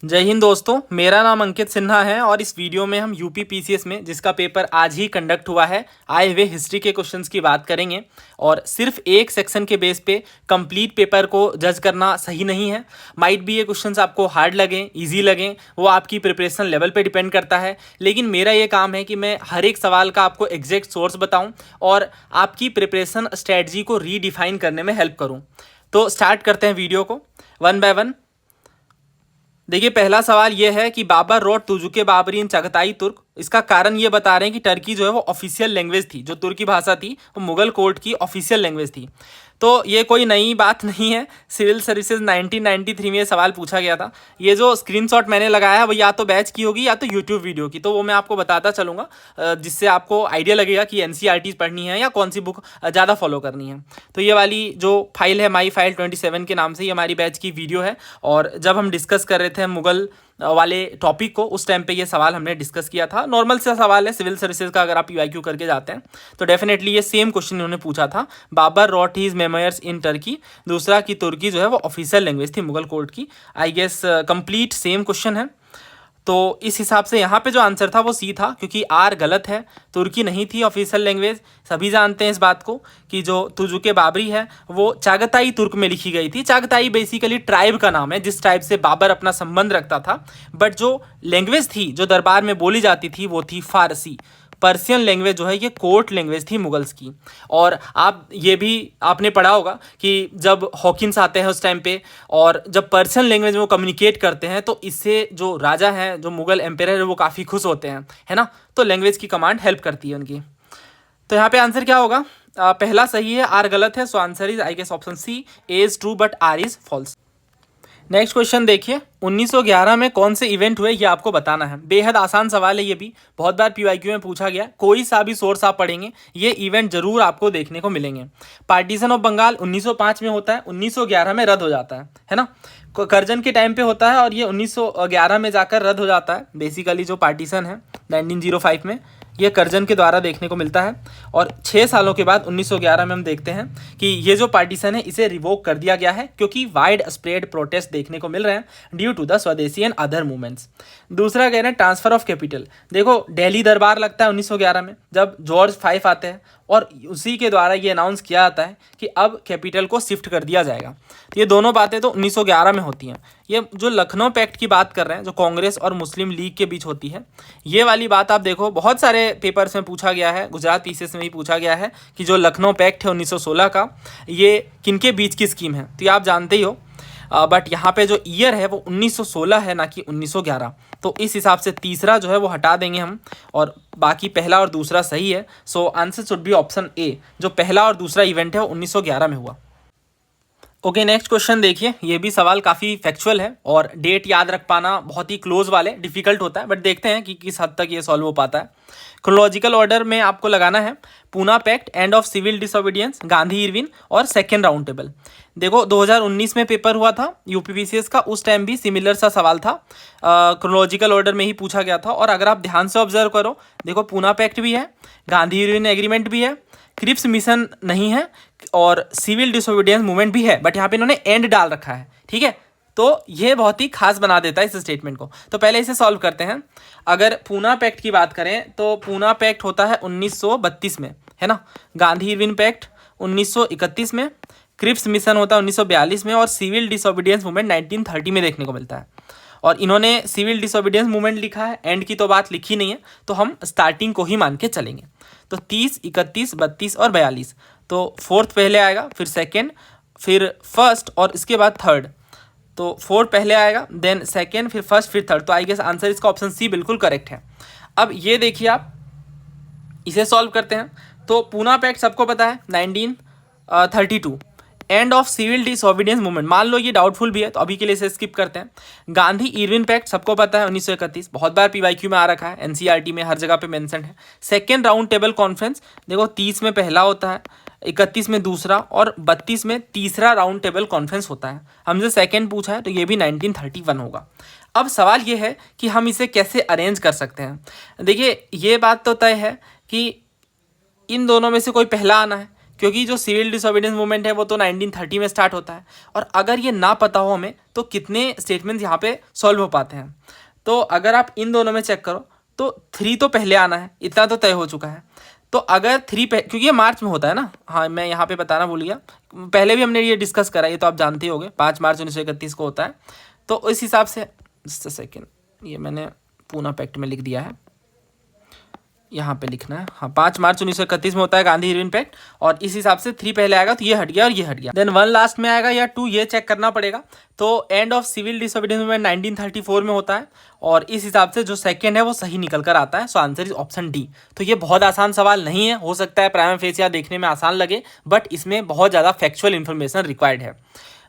जय हिंद दोस्तों, मेरा नाम अंकित सिन्हा है और इस वीडियो में हम यूपी पीसीएस में जिसका पेपर आज ही कंडक्ट हुआ है आए हुए हिस्ट्री के क्वेश्चंस की बात करेंगे। और सिर्फ एक सेक्शन के बेस पे कंप्लीट पेपर को जज करना सही नहीं है। माइट भी ये क्वेश्चंस आपको हार्ड लगें, इजी लगें, वो आपकी प्रिपरेशन लेवल पे डिपेंड करता है। लेकिन मेरा ये काम है कि मैं हर एक सवाल का आपको एग्जैक्ट सोर्स बताऊँ और आपकी प्रिपरेशन स्ट्रेटजी को रीडिफाइन करने में हेल्प करूँ। तो स्टार्ट करते हैं वीडियो को वन बाय वन। देखिए, पहला सवाल ये है कि बाबर रोट तुजुके बाबरी इन चगताई तुर्क। इसका कारण ये बता रहे हैं कि टर्की जो है वो ऑफिशियल लैंग्वेज थी, जो तुर्की भाषा थी वो मुगल कोर्ट की ऑफिशियल लैंग्वेज थी। तो ये कोई नई बात नहीं है। सिविल सर्विसेज 1993 में ये सवाल पूछा गया था। ये जो स्क्रीनशॉट मैंने लगाया है वो या तो बैच की होगी या तो यूट्यूब वीडियो की, तो वो मैं आपको बताता चलूँगा, जिससे आपको आइडिया लगेगा कि एनसीईआरटी पढ़नी है या कौन सी बुक ज़्यादा फॉलो करनी है। तो ये वाली जो फाइल है माई फाइल 27 के नाम से, ये हमारी बैच की वीडियो है। और जब हम डिस्कस कर रहे थे मुगल वाले टॉपिक को, उस टाइम पे ये सवाल हमने डिस्कस किया था। नॉर्मल सा सवाल है सिविल सर्विसेज का, अगर आप पीवाईक्यू करके जाते हैं तो डेफिनेटली ये सेम क्वेश्चन इन्होंने पूछा था। Babur wrote his memoirs in Turkey, दूसरा कि तुर्की जो है वो ऑफिशियल लैंग्वेज थी मुगल कोर्ट की। I guess complete same question है। तो इस हिसाब से यहाँ पे जो आंसर था वो सी था, क्योंकि आर गलत है, तुर्की नहीं थी ऑफिशियल लैंग्वेज। सभी जानते हैं इस बात को कि जो तुजुके बाबरी है वो चागताई तुर्क में लिखी गई थी। चागताई बेसिकली ट्राइब का नाम है, जिस ट्राइब से बाबर अपना संबंध रखता था। बट जो लैंग्वेज थी जो दरबार में बोली जाती थी वो थी फारसी। पर्शियन लैंग्वेज जो है ये कोर्ट लैंग्वेज थी मुगल्स की। और आप ये भी आपने पढ़ा होगा कि जब हॉकिंस आते हैं उस टाइम पे और जब पर्शियन लैंग्वेज में वो कम्युनिकेट करते हैं तो इससे जो राजा हैं, जो मुगल एम्पायर है, वो काफ़ी खुश होते हैं, है ना। तो लैंग्वेज की कमांड हेल्प करती है उनकी। तो यहाँ पे आंसर क्या होगा? पहला सही है, आर गलत है। So answer is I guess option C, A is true but R is false. Next question देखिए, 1911 में कौन से इवेंट हुए ये आपको बताना है। बेहद आसान सवाल है, ये भी बहुत बार पीवाईक्यू में पूछा गया। कोई सा भी सोर्स आप पढ़ेंगे ये इवेंट जरूर आपको देखने को मिलेंगे। पार्टीशन ऑफ बंगाल 1905 में होता है, 1911 में रद्द हो जाता है ना। करजन के टाइम पे होता है और ये 1911 में जाकर रद्द हो जाता है। बेसिकली जो पार्टीशन है 1905 में, ये करजन के द्वारा देखने को मिलता है। और 6 सालों के बाद 1911 में हम देखते हैं कि ये जो पार्टीशन है इसे रिवोक कर दिया गया है, क्योंकि वाइड स्प्रेड प्रोटेस्ट देखने को मिल रहे हैं ड्यू टू द स्वदेशी एंड अदर मूवमेंट्स। दूसरा कह रहे हैं ट्रांसफर ऑफ कैपिटल। देखो, दिल्ली दरबार लगता है 1911 में, जब जॉर्ज 5 आते हैं और उसी के द्वारा ये अनाउंस किया जाता है कि अब कैपिटल को शिफ्ट कर दिया जाएगा। तो ये दोनों बातें तो 1911 में होती हैं। ये जो लखनऊ पैक्ट की बात कर रहे हैं, जो कांग्रेस और मुस्लिम लीग के बीच होती है, ये वाली बात आप देखो बहुत सारे पेपर्स में पूछा गया है, गुजरात पीसीएस में भी पूछा गया है कि जो लखनऊ पैक्ट है 1916 का, ये किनके बीच की स्कीम है। तो ये आप जानते ही हो, बट यहाँ पे जो ईयर है वो 1916 है, ना कि 1911। तो इस हिसाब से तीसरा जो है वो हटा देंगे हम, और बाकी पहला और दूसरा सही है। So answer should be option A, जो पहला और दूसरा इवेंट है वो 1911 में हुआ। ओके, नेक्स्ट क्वेश्चन देखिए, ये भी सवाल काफ़ी फैक्चुअल है और डेट याद रख पाना बहुत ही क्लोज वाले डिफिकल्ट होता है, बट देखते हैं कि किस हद तक ये सॉल्व हो पाता है। क्रोनोलॉजिकल ऑर्डर में आपको लगाना है Poona pact, end of civil disobedience, Gandhi Irwin और सेकेंड राउंड टेबल। देखो, 2019 में पेपर हुआ था यूपीपीसीएस का, उस टाइम भी सिमिलर सा सवाल था, क्रोनोलॉजिकल ऑर्डर में ही पूछा गया था। और अगर आप ध्यान से ऑब्जर्व करो, देखो पूना पैक्ट भी है, गांधी इरविन एग्रीमेंट भी है, क्रिप्स मिशन नहीं है और सिविल डिसोबीडियंस मूवमेंट भी है, बट यहाँ पे इन्होंने एंड डाल रखा है, ठीक है। तो ये बहुत ही खास बना देता है इस स्टेटमेंट को। तो पहले इसे सॉल्व करते हैं। अगर पूना पैक्ट की बात करें तो पूना पैक्ट होता है 1932 में, है ना। गांधी इरविन पैक्ट 1931 में, क्रिप्स मिशन होता है 1942 में, और सिविल डिसोबीडियंस मूवमेंट 1930 में देखने को मिलता है। और इन्होंने सिविल डिसोबीडियंस मूवमेंट लिखा है, एंड की तो बात लिखी नहीं है, तो हम स्टार्टिंग को ही मान के चलेंगे। तो 30, 31, 32 और 42। तो फोर्थ पहले आएगा, फिर सेकेंड, फिर फर्स्ट और इसके बाद थर्ड। तो फोर्थ पहले आएगा, देन सेकेंड, फिर फर्स्ट, फिर थर्ड। तो आई गेस आंसर इसका ऑप्शन सी बिल्कुल करेक्ट है। अब ये देखिए, आप इसे सॉल्व करते हैं। तो पूना पैक्ट सबको पता है 1932। End of civil disobedience movement, मान लो ये डाउटफुल भी है तो अभी के लिए इसे स्किप करते हैं। गांधी इरविन पैक्ट सबको पता है 1931, बहुत बार पीवाईक्यू में आ रखा है, एनसीईआरटी में हर जगह पे मेंशन है। सेकेंड राउंड टेबल कॉन्फ्रेंस, देखो 30 में पहला होता है, 31 में दूसरा और 32 में तीसरा राउंड टेबल कॉन्फ्रेंस होता है। हमसे सेकेंड पूछा है तो ये भी 1931 होगा। अब सवाल ये है कि हम इसे कैसे अरेंज कर सकते हैं। देखिए, ये बात तो तय है कि इन दोनों में से कोई पहला आना है, क्योंकि जो सिविल डिसोबीडियंस मूवमेंट है वो तो 1930 में स्टार्ट होता है। और अगर ये ना पता हो हमें तो कितने स्टेटमेंट्स यहाँ पे सॉल्व हो पाते हैं। तो अगर आप इन दोनों में चेक करो तो 3 तो पहले आना है, इतना तो तय हो चुका है। तो अगर 3 क्योंकि ये मार्च में होता है ना, हाँ मैं यहाँ पे बताना भूल गया, पहले भी हमने ये डिस्कस करा, ये तो आप जानते ही होंगे, 5 मार्च 1931 को होता है। तो इस हिसाब से सेकेंड, ये मैंने पूना पैक्ट में लिख दिया है, यहाँ पे लिखना है, हाँ 5 मार्च 1931 में होता है गांधी इरविन पैक्ट, और इस हिसाब से 3 पहले आएगा तो ये हट गया और ये हट गया। देन 1 लास्ट में आएगा या 2, ये चेक करना पड़ेगा। तो end of civil disobedience movement 1934 में होता है, और इस हिसाब से जो सेकंड है वो सही निकल कर आता है। So answer is option D. तो ये बहुत आसान सवाल नहीं है, हो सकता है प्राइमा फेसिया देखने में आसान लगे, बट इसमें बहुत ज़्यादा फैक्चुअल इन्फॉर्मेशन रिक्वायर्ड है।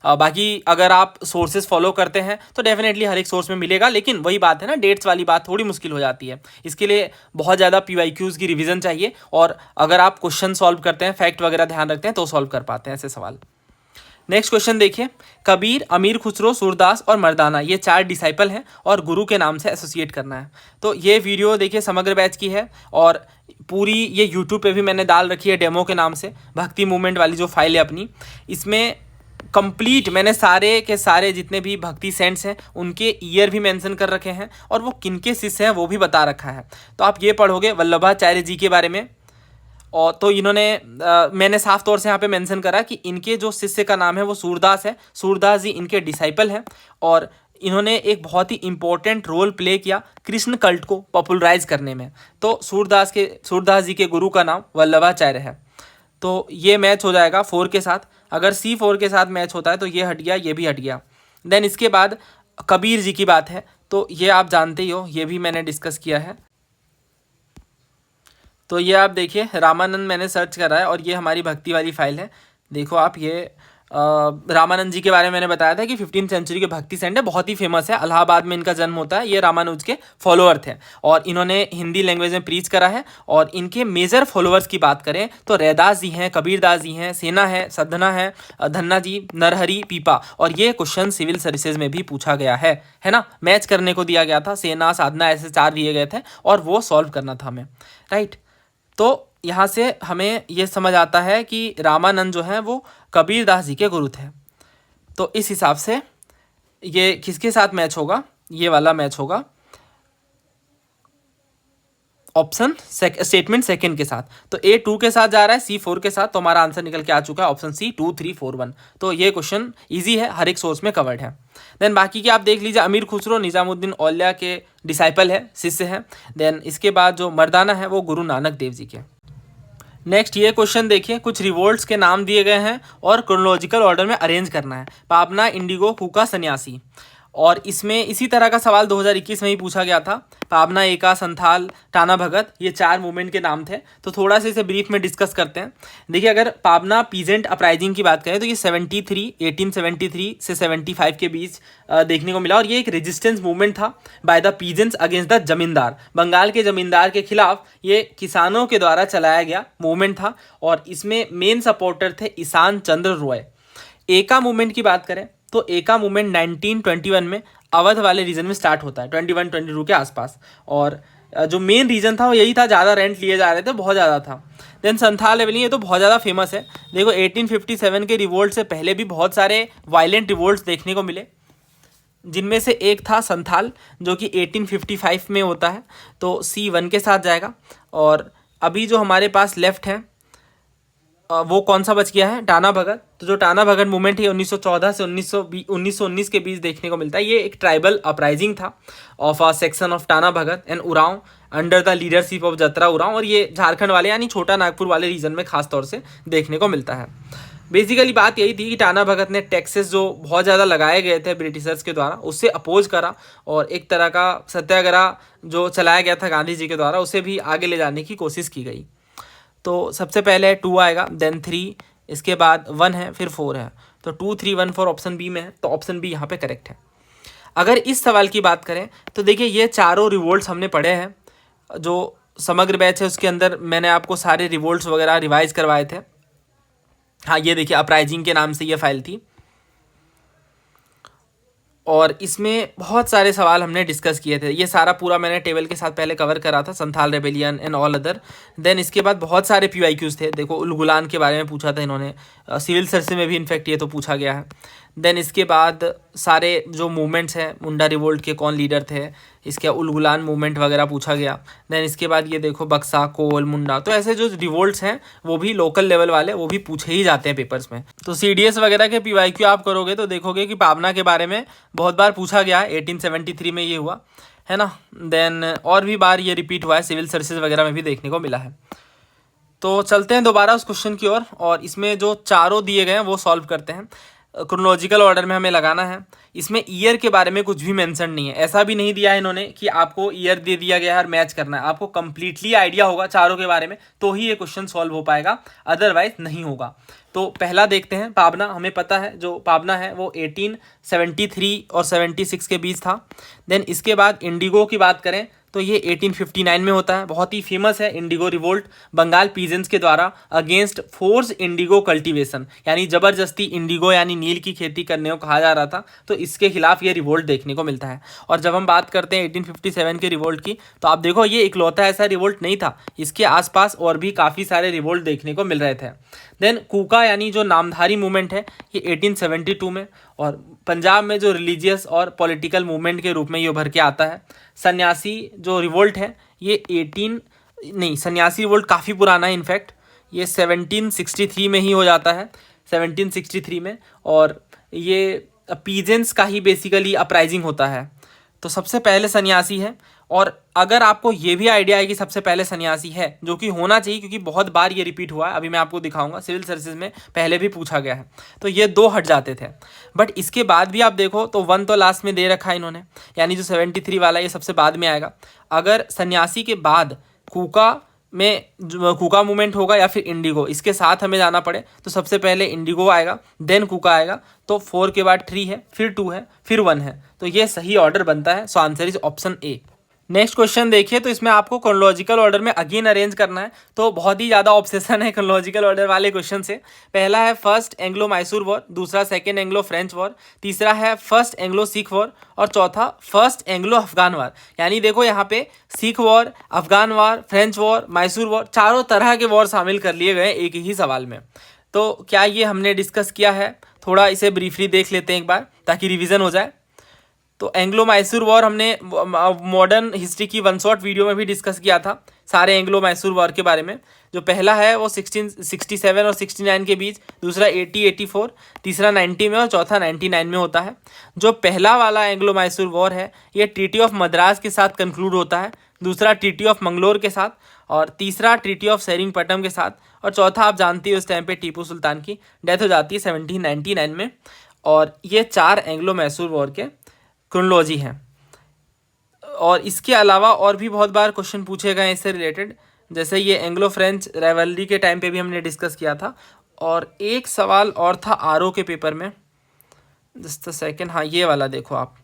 बाकी अगर आप सोर्सेज फॉलो करते हैं तो डेफिनेटली हर एक सोर्स में मिलेगा, लेकिन वही बात है ना, डेट्स वाली बात थोड़ी मुश्किल हो जाती है। इसके लिए बहुत ज़्यादा PYQs की रिवीजन चाहिए, और अगर आप क्वेश्चन सॉल्व करते हैं, फैक्ट वगैरह ध्यान रखते हैं तो सॉल्व कर पाते हैं ऐसे सवाल। नेक्स्ट क्वेश्चन देखिए, कबीर, अमीर खुसरो, सूरदास और मर्दाना ये 4 डिसाइपल हैं और गुरु के नाम से एसोसिएट करना है। तो ये वीडियो देखिए समग्र बैच की है, और पूरी ये यूट्यूब पे भी मैंने डाल रखी है डेमो के नाम से, भक्ति मूवमेंट वाली जो फाइल है अपनी, इसमें कंप्लीट मैंने सारे के सारे जितने भी भक्ति सेंट्स हैं उनके ईयर भी मेंशन कर रखे हैं, और वो किनके शिष्य हैं वो भी बता रखा है। तो आप ये पढ़ोगे वल्लभाचार्य जी के बारे में, और तो इन्होंने मैंने साफ तौर से यहाँ पे मेंशन करा कि इनके जो शिष्य का नाम है वो सूरदास है। सूरदास जी इनके डिसाइपल हैं, और इन्होंने एक बहुत ही इंपॉर्टेंट रोल प्ले किया कृष्ण कल्ट को पॉपुलराइज करने में। तो सूरदास जी के गुरु का नाम वल्लभाचार्य है। तो ये मैच हो जाएगा 4 के साथ। अगर C4 के साथ मैच होता है तो ये हट गया, ये भी हट गया। देन इसके बाद कबीर जी की बात है, तो ये आप जानते ही हो, ये भी मैंने डिस्कस किया है। तो ये आप देखिए रामानंद मैंने सर्च करा है, और ये हमारी भक्ति वाली फाइल है। देखो आप, ये रामानंद जी के बारे में मैंने बताया था कि 15वीं सेंचुरी के भक्ति सेंट है, बहुत ही फेमस है, इलाहाबाद में इनका जन्म होता है। ये रामानुज के फॉलोअर थे, और इन्होंने हिंदी लैंग्वेज में प्रीच करा है। और इनके मेजर फॉलोअर्स की बात करें तो रैदास जी हैं, कबीरदास जी हैं, सेना है, सधना है, धन्ना जी, नरहरि, पीपा। और ये क्वेश्चन सिविल सर्विसेज में भी पूछा गया है ना, मैच करने को दिया गया था, सेना साधना ऐसे 4 दिए गए थे, और वो सॉल्व करना था हमें, राइट। तो यहाँ से हमें ये समझ आता है कि रामानंद जो है वो कबीरदास जी के गुरु थे। तो इस हिसाब से ये किसके साथ मैच होगा, ये वाला मैच होगा ऑप्शन स्टेटमेंट सेकंड के साथ। तो A2 के साथ जा रहा है C4 के साथ, तो हमारा आंसर निकल के आ चुका है ऑप्शन C 2 3 4 1। तो ये क्वेश्चन इजी है, हर एक सोर्स में कवर्ड है। देन बाकी के आप देख लीजिए, अमीर खुसरो निजामुद्दीन औलिया के डिसाइपल है, शिष्य है। देन इसके बाद जो मर्दाना है वो गुरु नानक देव जी के। नेक्स्ट ये क्वेश्चन देखिए, कुछ रिवोल्ट्स के नाम दिए गए हैं और क्रोनोलॉजिकल ऑर्डर में अरेंज करना है। पाबना, इंडिगो, हुक्का, सन्यासी। और इसमें इसी तरह का सवाल 2021 में ही पूछा गया था। पाबना, एका, संथाल, टाना भगत, ये 4 मूवमेंट के नाम थे। तो थोड़ा सा इसे ब्रीफ में डिस्कस करते हैं। देखिए, अगर पाबना पीजेंट अपराइजिंग की बात करें तो ये 1873 से 75 के बीच देखने को मिला, और ये एक रेजिस्टेंस मूवमेंट था by the peasants against the जमींदार। बंगाल के जमींदार के खिलाफ ये किसानों के द्वारा चलाया गया मूवमेंट था, और इसमें मेन सपोर्टर थे ईशान चंद्र रॉय। एका मूवमेंट की बात करें तो एका मूवमेंट 1921 में अवध वाले रीजन में स्टार्ट होता है, 21-22 के आसपास। और जो मेन रीजन था वो यही था, ज़्यादा रेंट लिए जा रहे थे, बहुत ज़्यादा था। देन संथाल लेवलिंग, ये तो बहुत ज़्यादा फेमस है। देखो 1857 के रिवोल्ट से पहले भी बहुत सारे वायलेंट रिवोल्ट्स देखने को मिले, जिनमें से एक था संथाल जो कि 1855 में होता है। तो C1 के साथ जाएगा। और अभी जो हमारे पास लेफ्ट है वो कौन सा बच गया है, टाना भगत। तो जो टाना भगत मूवमेंट है 1914 से 1919 के बीच देखने को मिलता है। ये एक ट्राइबल अपराइजिंग था of a section of Tana Bhagat and Oraon under the leadership of Jatra Oraon, और ये झारखंड वाले यानी छोटा नागपुर वाले रीजन में खास तौर से देखने को मिलता है। बेसिकली बात यही थी कि टाना भगत ने टैक्सेस जो बहुत ज़्यादा लगाए गए थे ब्रिटिशर्स के द्वारा उससे अपोज करा, और एक तरह का सत्याग्रह जो चलाया गया था गांधी जी के द्वारा उसे भी आगे ले जाने की कोशिश की गई। तो सबसे पहले 2 आएगा, देन 3, इसके बाद 1 है, फिर 4 है। तो 2 3 1 4 ऑप्शन बी में है, तो ऑप्शन बी यहाँ पे करेक्ट है। अगर इस सवाल की बात करें तो देखिए ये चारों रिवोल्ट्स हमने पढ़े हैं, जो समग्र बैच है उसके अंदर मैंने आपको सारे रिवोल्ट्स वगैरह रिवाइज करवाए थे। हाँ ये देखिए अपराइजिंग के नाम से ये फाइल थी। और इसमें बहुत सारे सवाल हमने डिस्कस किए थे। ये सारा पूरा मैंने टेबल के साथ पहले कवर करा था, Santhal rebellion and all other. Then इसके बाद बहुत सारे PYQs थे। देखो उलगुलान के बारे में पूछा था इन्होंने, सिविल सर्विस में भी इनफैक्ट ये तो पूछा गया है। देन इसके बाद सारे जो मूवमेंट्स हैं, मुंडा रिवोल्ट के कौन लीडर थे, इसके उलगुलान मूवमेंट वगैरह पूछा गया। देन इसके बाद ये देखो बक्सा, कोल, मुंडा, तो ऐसे जो रिवोल्ट्स हैं वो भी लोकल लेवल वाले, वो भी पूछे ही जाते हैं पेपर्स में। तो CDS वगैरह के PYQ आप करोगे तो देखोगे कि पाबना के बारे में बहुत बार पूछा गया है, 1873 में ये हुआ है ना। देन और भी बार ये रिपीट हुआ है, सिविल सर्विसेज वगैरह में भी देखने को मिला है। तो चलते हैं दोबारा उस क्वेश्चन की ओर, और इसमें जो चारों दिए गए हैं वो सॉल्व करते हैं। क्रोनोलॉजिकल ऑर्डर में हमें लगाना है। इसमें ईयर के बारे में कुछ भी मेंशन नहीं है, ऐसा भी नहीं दिया है इन्होंने कि आपको ईयर दे दिया गया है और मैच करना है। आपको कंप्लीटली आइडिया होगा चारों के बारे में तो ही ये क्वेश्चन सॉल्व हो पाएगा, अदरवाइज नहीं होगा। तो पहला देखते हैं पाबना। हमें पता है जो पाबना है वो 1873 और 76 के बीच था। देन इसके बाद इंडिगो की बात करें तो ये 1859 में होता है। बहुत ही फेमस है इंडिगो रिवोल्ट, बंगाल पीजेंट्स के द्वारा अगेंस्ट फोर्स इंडिगो कल्टीवेशन, यानी ज़बरदस्ती इंडिगो यानी नील की खेती करने को कहा जा रहा था, तो इसके खिलाफ ये रिवोल्ट देखने को मिलता है। और जब हम बात करते हैं 1857 के रिवोल्ट की, तो आप देखो ये इकलौता ऐसा रिवोल्ट नहीं था, इसके आसपास और भी काफ़ी सारे रिवोल्ट देखने को मिल रहे थे। देन कूका यानी जो नामधारी मूवमेंट है ये 1872 में, और पंजाब में जो रिलीजियस और पॉलिटिकल मूवमेंट के रूप में ये उभर के आता है। सन्यासी जो रिवोल्ट है ये सन्यासी रिवोल्ट काफ़ी पुराना है, इनफैक्ट ये 1763 में ही हो जाता है, 1763 में। और ये पीजेंट्स का ही बेसिकली अपराइजिंग होता है। तो सबसे पहले सन्यासी है, और अगर आपको ये भी आइडिया है कि सबसे पहले सन्यासी है, जो कि होना चाहिए क्योंकि बहुत बार ये रिपीट हुआ है, अभी मैं आपको दिखाऊंगा, सिविल सर्विसेज में पहले भी पूछा गया है, तो ये 2 हट जाते थे। बट इसके बाद भी आप देखो तो 1 तो लास्ट में दे रखा है इन्होंने, यानी जो 73 वाला ये सबसे बाद में आएगा। अगर सन्यासी के बाद कूका मूवमेंट होगा या फिर इंडिगो, इसके साथ हमें जाना पड़े तो सबसे पहले इंडिगो आएगा, देन कूका आएगा, तो 4 के बाद 3 है, फिर 2 है, फिर 1 है, तो ये सही ऑर्डर बनता है। So answer is option A. Next question देखिए, तो इसमें आपको क्रोनोलॉजिकल ऑर्डर में अगेन अरेंज करना है, तो बहुत ही ज़्यादा ऑब्सेशन है क्रोनोलॉजिकल ऑर्डर वाले क्वेश्चन से। पहला है फर्स्ट एंग्लो मैसूर वॉर, दूसरा सेकेंड एंग्लो फ्रेंच वॉर, तीसरा है फर्स्ट एंग्लो सिख वॉर, और चौथा फर्स्ट एंग्लो अफगान वॉर। यानी देखो यहाँ पे Sikh war, Afghan war, French war, Mysore war, चारों तरह के वॉर शामिल कर लिए गए एक ही सवाल में। तो क्या ये हमने डिस्कस किया है? थोड़ा इसे ब्रीफली देख लेते हैं एक बार ताकि रिविज़न हो जाए। तो एंग्लो मैसूर वॉर हमने मॉडर्न हिस्ट्री की 1 शॉट वीडियो में भी डिस्कस किया था सारे एंग्लो मैसूर वॉर के बारे में। जो पहला है वो 1667 और 69 के बीच, दूसरा 80-84, तीसरा 90 में और चौथा 99 में होता है। जो पहला वाला एंग्लो मैसूर वॉर है ये ट्रीटी ऑफ मद्रास के साथ कंक्लूड होता है, दूसरा ट्रीटी ऑफ मंगलोर के साथ, और तीसरा ट्रीटी ऑफ सेरिंगपट्टम के साथ, और चौथा आप जानते हो उस टाइम पे टीपू सुल्तान की डेथ हो जाती है 1799 में। और ये 4 एंग्लो मैसूर वॉर के क्रोनोलॉजी है। और इसके अलावा और भी बहुत बार क्वेश्चन पूछे गए इससे रिलेटेड, जैसे ये एंग्लो फ्रेंच राइवलरी के टाइम पे भी हमने डिस्कस किया था। और एक सवाल और था आरओ के पेपर में, जस्ट अ सेकेंड, हाँ ये वाला देखो आप,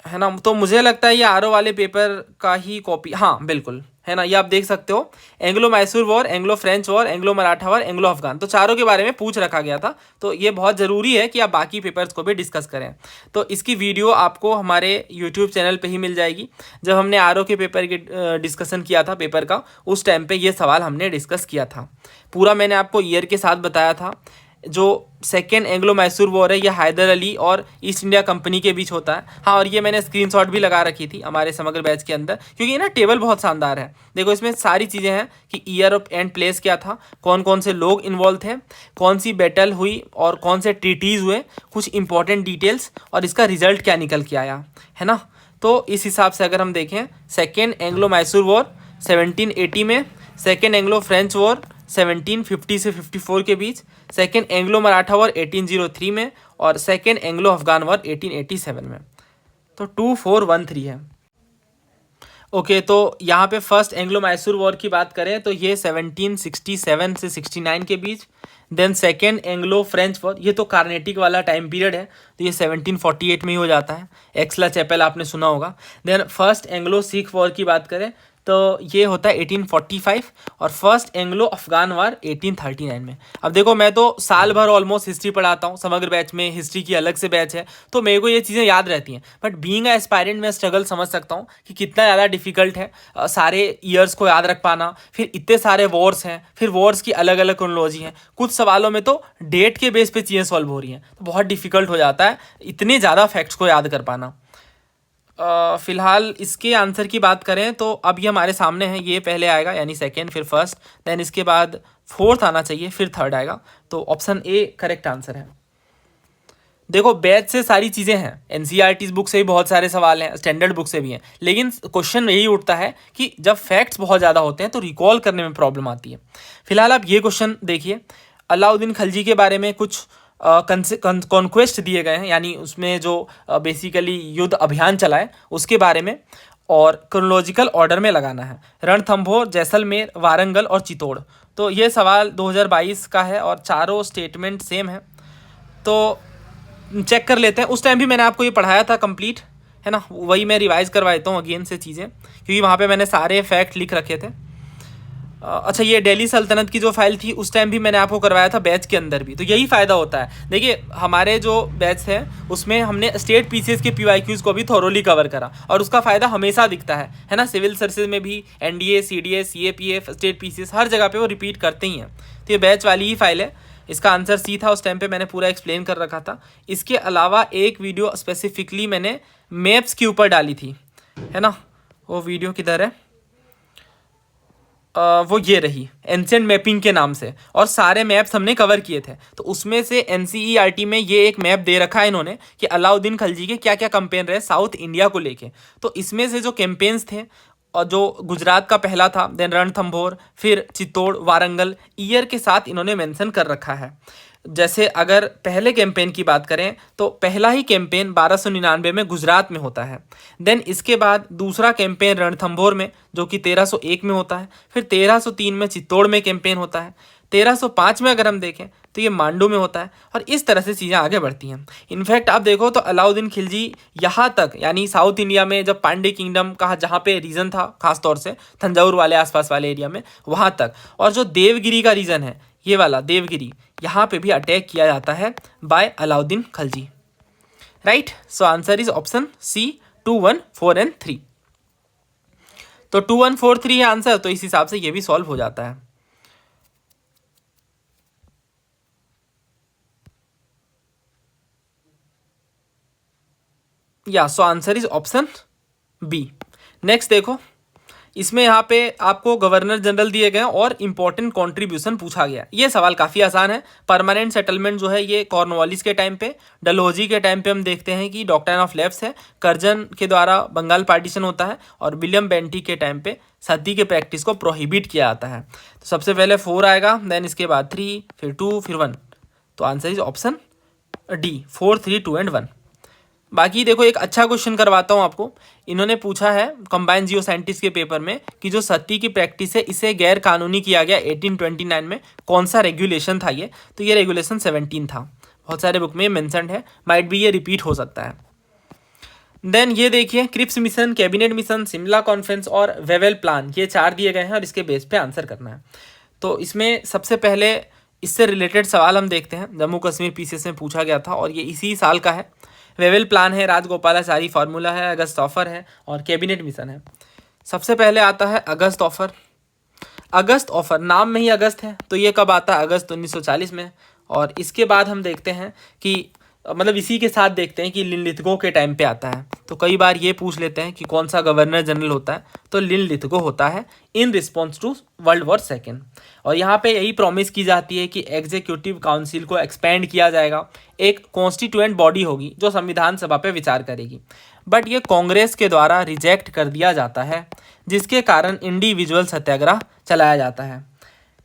है ना। तो मुझे लगता है ये आरओ वाले पेपर का ही कॉपी, हाँ बिल्कुल है ना, ये आप देख सकते हो। Anglo Mysore war, Anglo French war, Anglo Maratha war, Anglo Afghan, तो चारों के बारे में पूछ रखा गया था। तो ये बहुत ज़रूरी है कि आप बाकी पेपर्स को भी डिस्कस करें। तो इसकी वीडियो आपको हमारे यूट्यूब चैनल पे ही मिल जाएगी। जब हमने आरओ के पेपर के डिस्कशन किया था पेपर का, उस टाइम पे ये सवाल हमने डिस्कस किया था। पूरा मैंने आपको ईयर के साथ बताया था। जो सेकेंड एंग्लो मैसूर वॉर है ये हैदर अली और ईस्ट इंडिया कंपनी के बीच होता है। हाँ, और ये मैंने स्क्रीनशॉट भी लगा रखी थी हमारे समग्र बैच के अंदर, क्योंकि ना टेबल बहुत शानदार है। देखो इसमें सारी चीज़ें हैं कि ईयर ऑफ एंड प्लेस क्या था, कौन कौन से लोग इन्वॉल्व थे, कौन सी बैटल हुई और कौन से ट्रीटीज़ हुए, कुछ इंपॉर्टेंट डिटेल्स, और इसका रिजल्ट क्या निकल के आया, है ना। तो इस हिसाब से अगर हम देखें, सेकेंड एंग्लो मैसूर वॉर 1780 में, सेकेंड एंग्लो फ्रेंच वॉर 1750 से 54 के बीच, सेकेंड एंग्लो मराठा वॉर 1803 में, और सेकेंड एंग्लो अफगान वॉर 1887 में। तो 2413 है। ओके, तो यहाँ पे फर्स्ट एंग्लो मैसूर वॉर की बात करें तो ये 1767 से 69 के बीच। Then second Anglo French war, ये तो कार्नेटिक वाला टाइम पीरियड है, तो ये 1748 में ही हो जाता है। एक्सला चैपल आपने सुना होगा। Then first Anglo Sikh war की बात करें तो ये होता है 1845 और फर्स्ट एंग्लो अफगान वार 1839 में। अब देखो मैं तो साल भर ऑलमोस्ट हिस्ट्री पढ़ाता हूँ, समग्र बैच में हिस्ट्री की अलग से बैच है, तो मेरे को ये चीज़ें याद रहती हैं। बट बीइंग अ एस्पायरेंट मैं स्ट्रगल समझ सकता हूँ कि कितना ज़्यादा डिफिकल्ट है सारे ईयर्स को याद रख पाना, फिर इतने सारे वॉर्स हैं, फिर वॉर्स की अलग अलग क्रोनोलॉजी है, कुछ सवालों में तो डेट के बेस पे चीज़ें सॉल्व हो रही हैं, तो बहुत डिफिकल्ट हो जाता है इतने ज़्यादा फैक्ट्स को याद कर पाना। फिलहाल इसके आंसर की बात करें तो अब ये हमारे सामने है, ये पहले आएगा यानी सेकेंड, फिर फर्स्ट, देन इसके बाद फोर्थ आना चाहिए, फिर थर्ड आएगा। तो ऑप्शन ए करेक्ट आंसर है। देखो बैच से सारी चीज़ें हैं, एनसीईआरटी बुक से भी बहुत सारे सवाल हैं, स्टैंडर्ड बुक से भी हैं, लेकिन क्वेश्चन यही उठता है कि जब फैक्ट्स बहुत ज़्यादा होते हैं तो रिकॉल करने में प्रॉब्लम आती है। फिलहाल आप ये क्वेश्चन देखिए, अलाउद्दीन खलजी के बारे में कुछ कॉन्क्वेस्ट दिए गए हैं, यानी उसमें जो बेसिकली युद्ध अभियान चलाए उसके बारे में, और क्रोनोलॉजिकल ऑर्डर में लगाना है, रणथंभौर, जैसलमेर, वारंगल और चित्तौड़। तो ये सवाल 2022 का है और चारों स्टेटमेंट सेम है, तो चेक कर लेते हैं। उस टाइम भी मैंने आपको ये पढ़ाया था कंप्लीट, है ना, वही मैं रिवाइज करवा देता हूँ अगेन से चीज़ें, क्योंकि वहाँ पे मैंने सारे फैक्ट लिख रखे थे। अच्छा, ये दिल्ली सल्तनत की जो फाइल थी उस टाइम भी मैंने आपको करवाया था बैच के अंदर भी, तो यही फ़ायदा होता है। देखिए हमारे जो बैच है उसमें हमने स्टेट पीसीएस के पीवाईक्यूज़ को भी थॉरोली कवर करा, और उसका फ़ायदा हमेशा दिखता है ना, सिविल सर्विसेज में भी, NDA, CDS, CAPF, state PCS हर जगह पे वो रिपीट करते ही हैं। तो ये बैच वाली ही फाइल है। इसका आंसर सी था, उस टाइम पे मैंने पूरा एक्सप्लेन कर रखा था। इसके अलावा एक वीडियो स्पेसिफिकली मैंने मैप्स के ऊपर डाली थी, है ना, वो वीडियो किधर है, वो ये रही, एंशिएंट मैपिंग के नाम से, और सारे मैप्स हमने कवर किए थे। तो उसमें से एनसीईआरटी में ये एक मैप दे रखा है इन्होंने कि अलाउद्दीन खलजी के क्या क्या कैंपेन रहे साउथ इंडिया को लेके। तो इसमें से जो कैंपेन्स थे, और जो गुजरात का पहला था, देन रणथंभौर, फिर चित्तौड़, वारंगल, ईयर के साथ इन्होंने मेंशन कर रखा है। जैसे अगर पहले कैंपेन की बात करें तो पहला ही कैंपेन 1299 में गुजरात में होता है। देन इसके बाद दूसरा कैंपेन रणथंभौर में जो कि 1301 में होता है, फिर 1303 में चित्तौड़ में कैंपेन होता है, 1305 में अगर हम देखें तो ये मांडू में होता है, और इस तरह से चीज़ें आगे बढ़ती हैं। इनफैक्ट आप देखो तो अलाउद्दीन खिलजी यहाँ तक, यानी साउथ इंडिया में जब पांडे किंगडम का जहाँ पे रीजन था, खासतौर से तंजावुर वाले आसपास वाले एरिया में, वहाँ तक, और जो देवगिरी का रीजन है ये वाला देवगिरी, यहाँ पे भी अटैक किया जाता है by Alauddin Khalji. Right, so answer is option C 2, 1, 4 and 3। तो 2, 1, 4, 3 है आंसर, तो इस हिसाब से ये भी सॉल्व हो जाता है। या so answer is option B. Next देखो, इसमें यहाँ पे आपको गवर्नर जनरल दिए गए और इंपॉर्टेंट कंट्रीब्यूशन पूछा गया। ये सवाल काफ़ी आसान है। परमानेंट सेटलमेंट जो है ये कॉर्नवालिस के टाइम पे, डलहौजी के टाइम पे हम देखते हैं कि डॉक्ट्राइन ऑफ लेफ्ट है, कर्जन के द्वारा बंगाल पार्टीशन होता है, और विलियम बेंटी के टाइम पे सती के प्रैक्टिस को प्रोहिबिट किया जाता है। तो सबसे पहले 4 आएगा, देन इसके बाद 3, फिर 2, फिर 1। तो answer is option D, 4, 3, 2 and 1। बाकी देखो एक अच्छा क्वेश्चन करवाता हूँ आपको। इन्होंने पूछा है कंबाइंड जियो साइंटिस्ट के पेपर में कि जो सती की प्रैक्टिस है इसे गैर कानूनी किया गया 1829 में, कौन सा रेगुलेशन था ये? तो ये रेगुलेशन 17 था। बहुत सारे बुक में मेंशन्ड है, माइट भी ये रिपीट हो सकता है। देन ये देखिए, Cripps mission, cabinet mission, Shimla conference और वेवेल प्लान, ये 4 दिए गए हैं और इसके बेस पे आंसर करना है। तो इसमें सबसे पहले इससे रिलेटेड सवाल हम देखते हैं, जम्मू कश्मीर पीसीएस में पूछा गया था और ये इसी साल का है। वेवेल प्लान है, राजगोपालाचारी फार्मूला है, अगस्त ऑफर है और कैबिनेट मिशन है। सबसे पहले आता है अगस्त ऑफर। अगस्त ऑफर, नाम में ही अगस्त है, तो ये कब आता है? अगस्त 1940 में। और इसके बाद हम देखते हैं कि मतलब इसी के साथ देखते हैं कि लिनलिथगो के टाइम पे आता है। तो कई बार ये पूछ लेते हैं कि कौन सा गवर्नर जनरल होता है, तो लिनलिथगो होता है in response to world war second. और यहाँ पे यही प्रॉमिस की जाती है कि एग्जीक्यूटिव काउंसिल को एक्सपेंड किया जाएगा, एक कॉन्स्टिट्यूएंट बॉडी होगी जो संविधान सभा पे विचार करेगी। बट ये कांग्रेस के द्वारा रिजेक्ट कर दिया जाता है, जिसके कारण इंडिविजुअल सत्याग्रह चलाया जाता है।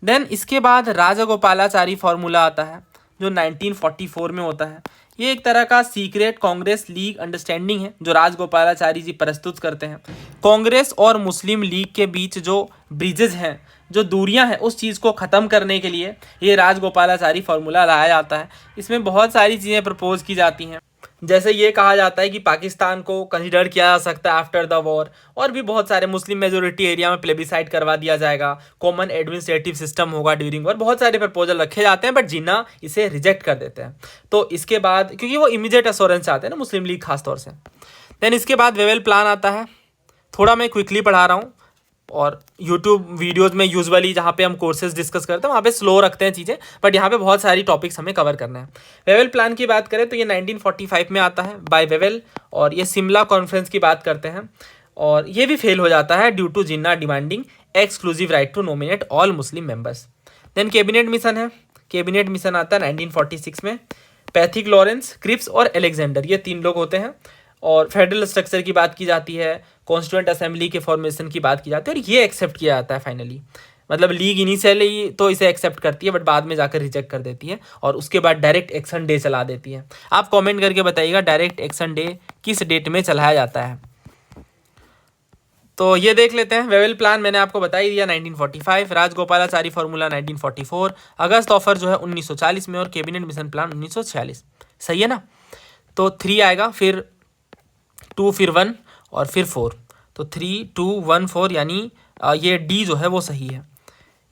देन इसके बाद राजगोपालाचारी फार्मूला आता है जो 1944 में होता है। ये एक तरह का सीक्रेट कांग्रेस लीग अंडरस्टैंडिंग है जो राजगोपालाचारी जी प्रस्तुत करते हैं। कांग्रेस और मुस्लिम लीग के बीच जो ब्रिजेज हैं, जो दूरियां हैं, उस चीज़ को ख़त्म करने के लिए ये राजगोपालाचारी फार्मूला लाया जाता है। इसमें बहुत सारी चीज़ें प्रपोज की जाती हैं। जैसे ये कहा जाता है कि पाकिस्तान को कंसिडर किया जा सकता है आफ्टर द वॉर, और भी बहुत सारे मुस्लिम मेजोरिटी एरिया में प्लेबिसाइड करवा दिया जाएगा, कॉमन एडमिनिस्ट्रेटिव सिस्टम होगा ड्यूरिंग वॉर, बहुत सारे प्रपोजल रखे जाते हैं, बट जिन्ना इसे रिजेक्ट कर देते हैं। तो इसके बाद क्योंकि वो इमीडिएट एश्योरेंस चाहते हैं ना मुस्लिम लीग खासतौर से। देन इसके बाद वेवेल प्लान आता है, थोड़ा मैं क्विकली पढ़ा रहा हूँ, और यूट्यूब वीडियोस में यूजुअली जहाँ पे हम कोर्सेज डिस्कस करते हैं वहाँ पे स्लो रखते हैं चीज़ें, बट यहाँ पे बहुत सारी टॉपिक्स हमें कवर करना है। वेवेल प्लान की बात करें तो ये 1945 में आता है बाय वेवेल, और ये शिमला कॉन्फ्रेंस की बात करते हैं, और ये भी फेल हो जाता है due to Jinnah demanding exclusive right to nominate all Muslim members. Then cabinet mission है, कैबिनेट मिशन आता है 1946 में, पैथिक लॉरेंस, क्रिप्स और एलेक्जेंडर, ये 3 लोग होते हैं, और फेडरल स्ट्रक्चर की बात की जाती है, कॉन्स्टिट्यूएंट असेंबली के फॉर्मेशन की बात की जाती है, और ये एक्सेप्ट किया जाता है फाइनली। मतलब लीग इनिशियली तो इसे एक्सेप्ट करती है, बट बाद में जाकर रिजेक्ट कर देती है, और उसके बाद डायरेक्ट एक्शन डे चला देती है। आप कमेंट करके बताइएगा डायरेक्ट एक्शन डे किस डेट में चलाया जाता है। तो ये देख लेते हैं, वेवेल प्लान मैंने आपको बता ही दिया 1945, राजगोपालाचारी फार्मूला 1944, अगस्त ऑफर जो है 1940 में, और कैबिनेट मिशन प्लान 1946। सही है ना। तो 3 आएगा, फिर 2, फिर 1 और फिर 4, तो 3, 2, 1, 4, यानी ये डी जो है वो सही है।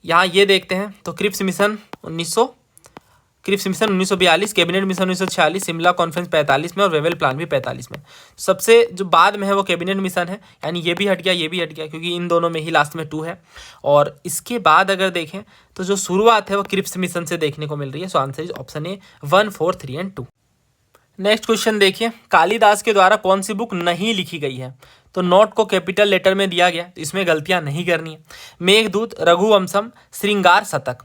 यहाँ ये देखते हैं, तो Cripps mission 1942, cabinet mission 1946, Shimla conference 45 में, और वेवेल प्लान भी 45 में। सबसे जो बाद में है वो कैबिनेट मिशन है, यानी ये भी हट गया, ये भी हट गया, क्योंकि इन दोनों में ही लास्ट में 2 है। और इसके बाद अगर देखें तो जो शुरुआत है वो क्रिप्स मिशन से देखने को मिल रही है। So answer is option A 1, 4, 3 and 2। Next question देखिए, कालिदास के द्वारा कौन सी बुक नहीं लिखी गई है। तो नोट को कैपिटल लेटर में दिया गया, तो इसमें गलतियां नहीं करनी है। मेघदूत, रघुवंशम, श्रृंगार शतक।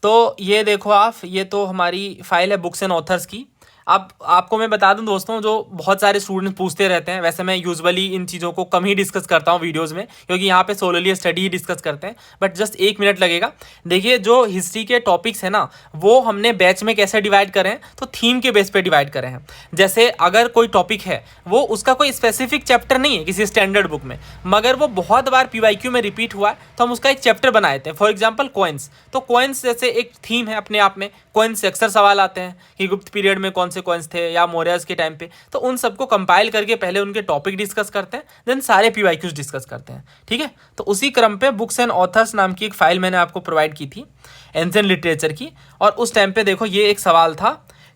तो ये देखो आप, ये तो हमारी फाइल है बुक्स एंड ऑथर्स की। अब आपको मैं बता दूं दोस्तों, जो बहुत सारे स्टूडेंट्स पूछते रहते हैं, वैसे मैं यूजुअली इन चीज़ों को कम ही डिस्कस करता हूं वीडियोस में, क्योंकि यहाँ पे सोलली स्टडी ही डिस्कस करते हैं, बट जस्ट 1 मिनट लगेगा। देखिए, जो हिस्ट्री के टॉपिक्स हैं ना, वो हमने बैच में कैसे डिवाइड करें हैं, तो थीम के बेस पे डिवाइड करें हैं। जैसे अगर कोई टॉपिक है, वो उसका कोई स्पेसिफिक चैप्टर नहीं है किसी स्टैंडर्ड बुक में, मगर वो बहुत बार PYQ में रिपीट हुआ है, तो हम उसका एक चैप्टर बना देते हैं। फॉर एग्जाम्पल कॉइन्स, तो कॉइन्स जैसे एक थीम है अपने आप में, कॉइन्स से अक्सर सवाल आते हैं कि गुप्त पीरियड में कौन से कॉइन्स थे, या मौर्यस के टाइम पे, तो उन सबको कंपाइल करके पहले उनके टॉपिक डिस्कस करते हैं, देन सारे PYQs डिस्कस करते हैं। ठीक है, तो उसी क्रम पे बुक्स एंड ऑथर्स नाम की एक फाइल मैंने आपको प्रोवाइड की थी एंशिएंट लिटरेचर की, और उस टाइम पे देखो ये एक सवाल था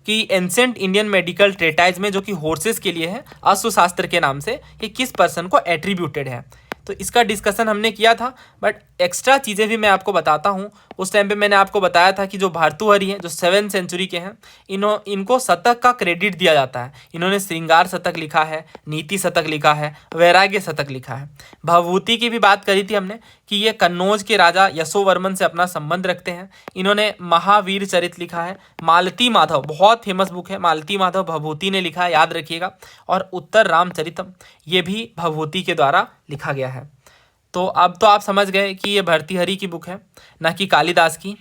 कि एंशिएंट इंडियन मेडिकल ट्रेटाइज में, जो कि हॉर्सेस के लिए है, अश्वशास्त्र के नाम से, ये किस पर्सन को एट्रीब्यूटेड है। तो इसका डिस्कशन हमने किया था, बट एक्स्ट्रा चीज़ें भी मैं आपको बताता हूँ। उस टाइम पे मैंने आपको बताया था कि जो भर्तृहरि हैं, जो 7th सेंचुरी के हैं, इनको शतक का क्रेडिट दिया जाता है। इन्होंने श्रृंगार शतक लिखा है, नीति शतक लिखा है, वैराग्य शतक लिखा है। भवभूति की भी बात करी थी हमने कि ये कन्नौज के राजा यशोवर्मन से अपना संबंध रखते हैं। इन्होंने महावीर चरित लिखा है। मालती माधव, बहुत फेमस बुक है, मालती माधव भवभूति ने लिखा है, याद रखिएगा। और उत्तर रामचरितम, ये भी भवभूति के द्वारा लिखा गया है। तो अब तो आप समझ गए कि ये भर्तृहरि की बुक है, ना कि कालिदास की।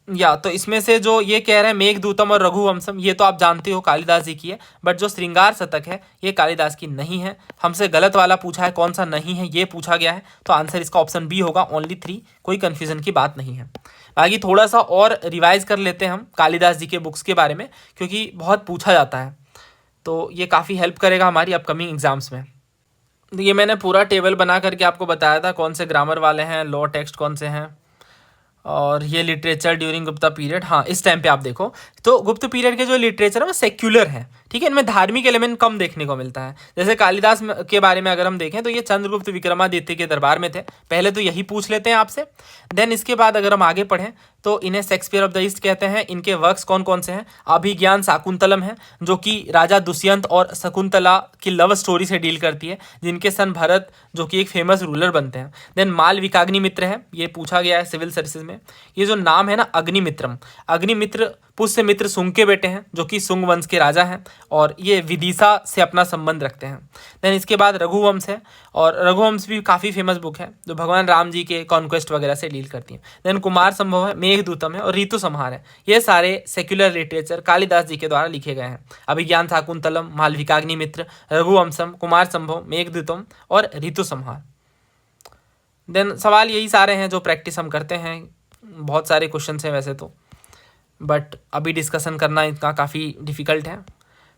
या तो इसमें से जो ये कह रहे हैं मेघदूतम और रघुवंशम, ये तो आप जानते हो कालिदास जी की है, बट जो श्रृंगार शतक है ये कालिदास की नहीं है। हमसे गलत वाला पूछा है, कौन सा नहीं है ये पूछा गया है, तो आंसर इसका ऑप्शन बी होगा, ओनली 3, कोई कन्फ्यूजन की बात नहीं है। बाकी थोड़ा सा और रिवाइज कर लेते हैं हम कालिदास जी के बुक्स के बारे में, क्योंकि बहुत पूछा जाता है, तो ये काफ़ी हेल्प करेगा हमारी अपकमिंग एग्जाम्स में। ये मैंने पूरा टेबल बना करके आपको बताया था कौन से ग्रामर वाले हैं, लॉ टेक्स्ट कौन से हैं, और ये लिटरेचर ड्यूरिंग गुप्ता पीरियड। हाँ, इस टाइम पे आप देखो तो गुप्त पीरियड के जो लिटरेचर है वो सेक्युलर है। ठीक है, इनमें धार्मिक एलिमेंट कम देखने को मिलता है। जैसे कालिदास के बारे में अगर हम देखें तो ये चंद्रगुप्त विक्रमादित्य के दरबार में थे, पहले तो यही पूछ लेते हैं आपसे। देन इसके बाद अगर हम आगे पढ़ें तो इन्हें शेक्सपियर ऑफ द ईस्ट कहते हैं। इनके वर्क्स कौन कौन से हैं? अभिज्ञान शाकुंतलम है, जो कि राजा दुष्यंत और शकुंतला की लव स्टोरी से डील करती है, जिनके सन भरत जो कि एक फेमस रूलर बनते हैं। देन मालविकाग्निमित्र है, ये पूछा गया है सिविल सर्विसेज में। ये जो नाम है ना अग्निमित्रम, अग्निमित्र पुष्यमित्र शुंग के बेटे हैं, जो कि शुंग वंश के राजा हैं, और ये विदिशा से अपना संबंध रखते हैं। देन इसके बाद रघुवंश है, और रघुवंश भी काफ़ी फेमस बुक है, जो भगवान राम जी के कॉन्क्वेस्ट वगैरह से डील करती है। देन कुमार संभव है, मेघदूतम है, और ऋतु संहार है। ये सारे सेक्युलर लिटरेचर कालिदास जी के द्वारा लिखे गए हैं। अभिज्ञान शाकुंतलम, मालविकाग्निमित्र, रघुवंशम, कुमार संभव, मेघदूतम और ऋतु संहार। देन सवाल यही सारे हैं जो प्रैक्टिस हम करते हैं, बहुत सारे क्वेश्चन हैं वैसे तो। बट अभी डिस्कशन करना इतना काफ़ी डिफ़िकल्ट है।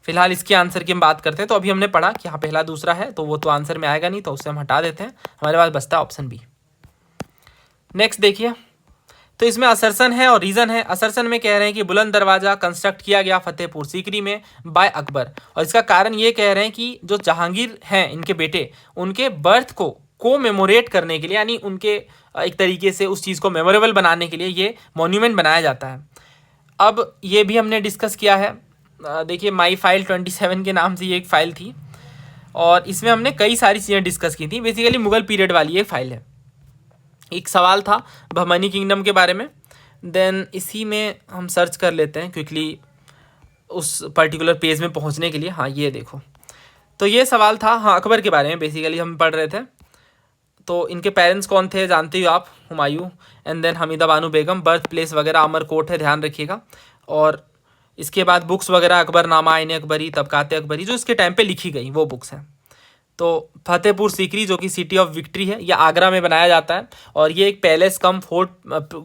फिलहाल इसके आंसर की हम बात करते हैं। तो अभी हमने पढ़ा कि हाँ पहला दूसरा है, तो वो तो आंसर में आएगा नहीं, तो उससे हम हटा देते हैं। हमारे पास बचता है ऑप्शन बी। नेक्स्ट देखिए, तो इसमें असर्शन है और रीज़न है। असर्शन में कह रहे हैं कि बुलंद दरवाज़ा कंस्ट्रक्ट किया गया फतेहपुर सीकरी में बाय अकबर, और इसका कारण ये कह रहे हैं कि जो जहांगीर हैं इनके बेटे, उनके बर्थ को मेमोरेट करने के लिए, यानी उनके एक तरीके से उस चीज़ को मेमोरेबल बनाने के लिए ये मॉन्यूमेंट बनाया जाता है। अब ये भी हमने डिस्कस किया है। देखिए माई फाइल 27 के नाम से ये एक फ़ाइल थी, और इसमें हमने कई सारी चीज़ें डिस्कस की थी। बेसिकली मुगल पीरियड वाली एक फ़ाइल है। एक सवाल था बहमनी किंगडम के बारे में, देन इसी में हम सर्च कर लेते हैं क्विकली उस पर्टिकुलर पेज में पहुंचने के लिए। हाँ ये देखो, तो ये सवाल था हाँ अकबर के बारे में बेसिकली हम पढ़ रहे थे। तो इनके पेरेंट्स कौन थे जानते हो आप, Humayun, and then Hamida Bano Begum, birth place वगैरह अमरकोट है, ध्यान रखिएगा। और इसके बाद बुक्स वगैरह अकबरनामा, आइन अकबरी, तबकात अकबरी, जो इसके टाइम पे लिखी गई वो बुक्स हैं। तो फतेहपुर सीकरी जो कि सिटी ऑफ विक्ट्री है, ये आगरा में बनाया जाता है, और ये एक पैलेस कम फोर्ट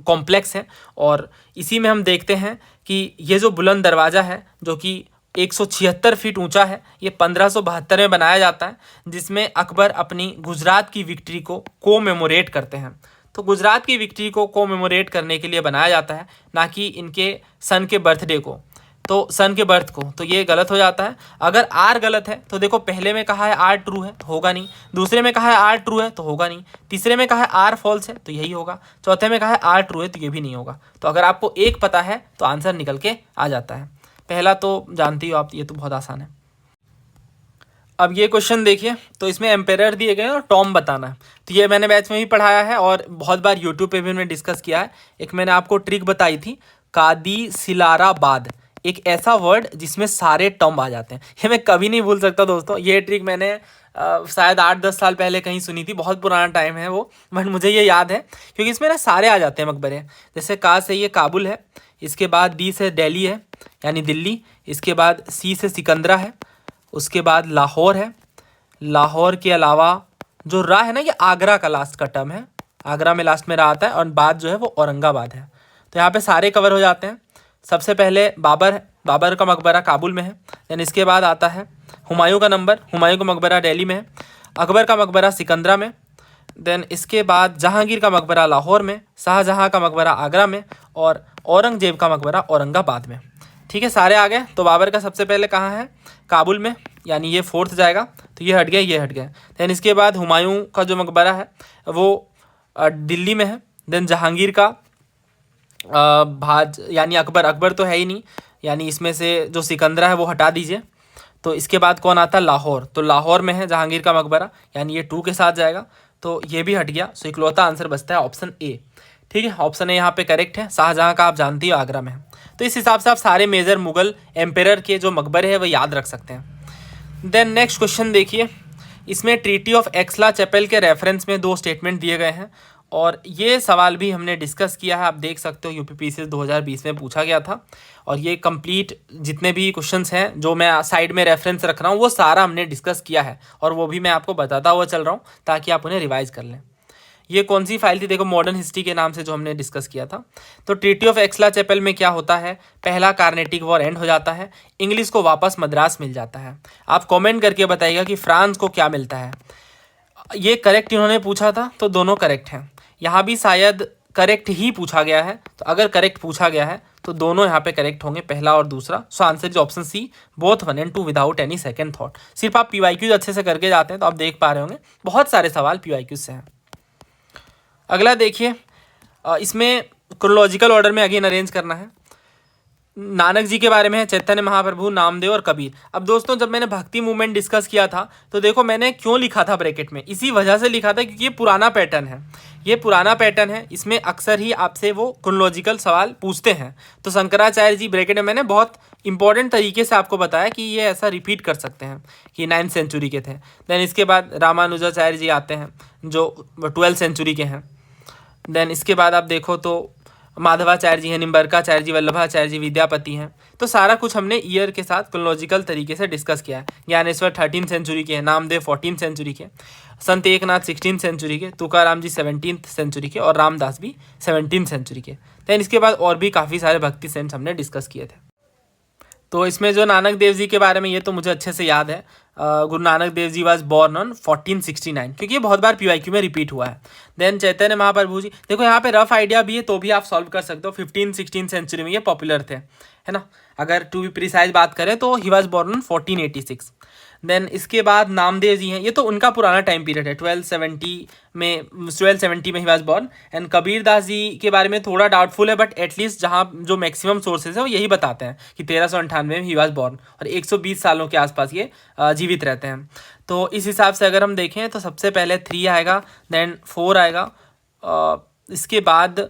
कॉम्प्लेक्स है। और इसी में हम देखते हैं कि ये जो बुलंद दरवाज़ा है जो कि 176 फीट ऊंचा है, ये 1572 में बनाया जाता है, जिसमें अकबर अपनी गुजरात की विक्ट्री को मेमोरेट करते हैं। तो गुजरात की विक्ट्री को मेमोरेट करने के लिए बनाया जाता है, ना कि इनके सन के बर्थडे को, तो सन के बर्थ को। तो ये गलत हो जाता है। अगर आर गलत है तो देखो, पहले में कहा है आर ट्रू है तो होगा नहीं, दूसरे में कहा है आर ट्रू है तो होगा नहीं, तीसरे में कहा है आर फॉल्स है तो यही होगा, चौथे में कहा है आर ट्रू है तो ये भी नहीं होगा। तो अगर आपको एक पता है तो आंसर निकल के आ जाता है। पहला तो जानती हो आप, ये तो बहुत आसान है। अब ये क्वेश्चन देखिए, तो इसमें एम्पेरर दिए गए हैं और टॉम बताना है। तो ये मैंने बैच में भी पढ़ाया है और बहुत बार यूट्यूब पे भी मैंने डिस्कस किया है। एक मैंने आपको ट्रिक बताई थी, कादी सिलाराबाद, एक ऐसा वर्ड जिसमें सारे टर्म आ जाते हैं। ये मैं कभी नहीं भूल सकता दोस्तों। ये ट्रिक मैंने शायद 8-10 साल पहले कहीं सुनी थी, बहुत पुराना टाइम है वो, बट मुझे ये याद है क्योंकि इसमें ना सारे आ जाते हैं मकबरे। जैसे का से ये काबुल है, इसके बाद डी से दिल्ली है यानी दिल्ली, इसके बाद सी से सिकंदरा है, उसके बाद लाहौर है। लाहौर के अलावा जो रा है ना, ये आगरा का लास्ट का टर्म है, आगरा में लास्ट में रा आता है, और बाद जो है वो औरंगाबाद है। तो यहाँ पे सारे कवर हो जाते हैं। सबसे पहले बाबर है, बाबर का मकबरा काबुल में है। देन इसके बाद आता है हुमायूं का नंबर, हुमायूं का मकबरा दिल्ली में है। अकबर का मकबरा सिकंदरा में। देन इसके बाद जहांगीर का मकबरा लाहौर में, शाहजहां का मकबरा आगरा में, और औरंगजेब का मकबरा औरंगाबाद में। ठीक है, सारे आ गए। तो बाबर का सबसे पहले कहाँ है, काबुल में, यानी ये फोर्थ जाएगा, तो ये हट गया, ये हट गया। देन इसके बाद हुमायूं का जो मकबरा है वो दिल्ली में है। देन जहांगीर का भाज यानी अकबर तो है ही नहीं, यानी इसमें से जो सिकंदरा है वो हटा दीजिए। तो इसके बाद कौन आता है, लाहौर, तो लाहौर में है जहांगीर का मकबरा, यानी ये 2 के साथ जाएगा, तो ये भी हट गया। सो इकलौता आंसर बचता है ऑप्शन ए। ठीक है, ऑप्शन ए यहाँ पे करेक्ट है। शाहजहां का आप जानती हो आगरा में है। तो इस हिसाब से आप सारे मेजर मुगल एम्पेरर के जो मकबरे हैं वो याद रख सकते हैं। देन नेक्स्ट क्वेश्चन देखिए, इसमें ट्रीटी ऑफ एक्सला चैपल के रेफरेंस में 2 स्टेटमेंट दिए गए हैं, और ये सवाल भी हमने डिस्कस किया है। आप देख सकते हो यूपीपीसीएस 2020 में पूछा गया था, और ये कंप्लीट जितने भी क्वेश्चंस हैं जो मैं साइड में रेफरेंस रख रहा हूँ वो सारा हमने डिस्कस किया है, और वो भी मैं आपको बताता हुआ चल रहा हूँ ताकि आप उन्हें रिवाइज कर लें। ये कौन सी फाइल थी, देखो मॉडर्न हिस्ट्री के नाम से जो हमने डिस्कस किया था। तो ट्रीटी ऑफ एक्सला चैपल में क्या होता है, पहला कार्नेटिक वॉर एंड हो जाता है, इंग्लिश को वापस मद्रास मिल जाता है। आप कमेंट करके बताइएगा कि फ्रांस को क्या मिलता है। ये करेक्ट इन्होंने पूछा था, तो दोनों करेक्ट हैं। यहाँ भी शायद करेक्ट ही पूछा गया है, तो अगर करेक्ट पूछा गया है तो दोनों यहाँ पे करेक्ट होंगे, पहला और दूसरा। So answer is option C, both 1 and 2 without any second thought. सिर्फ आप पीवाईक्यूज अच्छे से करके जाते हैं तो आप देख पा रहे होंगे बहुत सारे सवाल पीवाईक्यूज से हैं। अगला देखिए, इसमें क्रोलॉजिकल ऑर्डर में अगेन अरेंज करना है। नानक जी के बारे में है, चैतन्य महाप्रभु, नामदेव और कबीर। अब दोस्तों जब मैंने भक्ति मूवमेंट डिस्कस किया था तो देखो मैंने क्यों लिखा था ब्रैकेट में, इसी वजह से लिखा था क्योंकि ये पुराना पैटर्न है, ये पुराना पैटर्न है। इसमें अक्सर ही आपसे वो क्रोनोलॉजिकल सवाल पूछते हैं। तो शंकराचार्य जी ब्रैकेट में मैंने बहुत इंपॉर्टेंट तरीके से आपको बताया कि ये ऐसा रिपीट कर सकते हैं कि 9th सेंचुरी के थे। देन इसके बाद रामानुजाचार्य जी आते हैं जो 12th सेंचुरी के हैं। देन इसके बाद आप देखो तो माधवाचार्य जी हैं, निम्बरकाचार्य जी, वल्लभाचार्य जी, विद्यापति हैं। तो सारा कुछ हमने ईयर के साथ क्रोनोलॉजिकल तरीके से डिस्कस किया है। ज्ञानेश्वर 13th सेंचुरी के हैं, नामदेव 14th सेंचुरी के, संत एकनाथ 16th सेंचुरी के, तुकाराम जी 17th सेंचुरी के और रामदास भी 17th सेंचुरी के। दैन इसके बाद और भी काफ़ी सारे भक्ति सेंट्स हमने डिस्कस किए थे। तो इसमें जो नानक देव जी के बारे में, ये तो मुझे अच्छे से याद है। Guru Nanak Dev ji was born on 1469, क्योंकि ये बहुत बार पीवाईक्यू में रिपीट हुआ है। देन चैतन्य महाप्रभु जी, देखो यहाँ पे रफ आइडिया भी है तो भी आप सॉल्व कर सकते हो। 15-16 सेंचुरी में ये पॉपुलर थे, है ना। अगर टू बी प्रिसाइज बात करें तो he was born on 1486। Then इसके बाद नामदेव जी हैं, ये तो उनका पुराना टाइम पीरियड है, 1270 में ही was born. And Kabir Das ji के बारे में थोड़ा डाउटफुल है, बट एटलीस्ट जहाँ जो मैक्सिमम सोर्सेज है वो यही बताते हैं कि 1398 में ही वाज बॉर्न, और 120 सालों के आसपास ये जीवित रहते हैं। तो इस हिसाब से अगर हम देखें तो सबसे पहले 3 आएगा, देन 4 आएगा, इसके बाद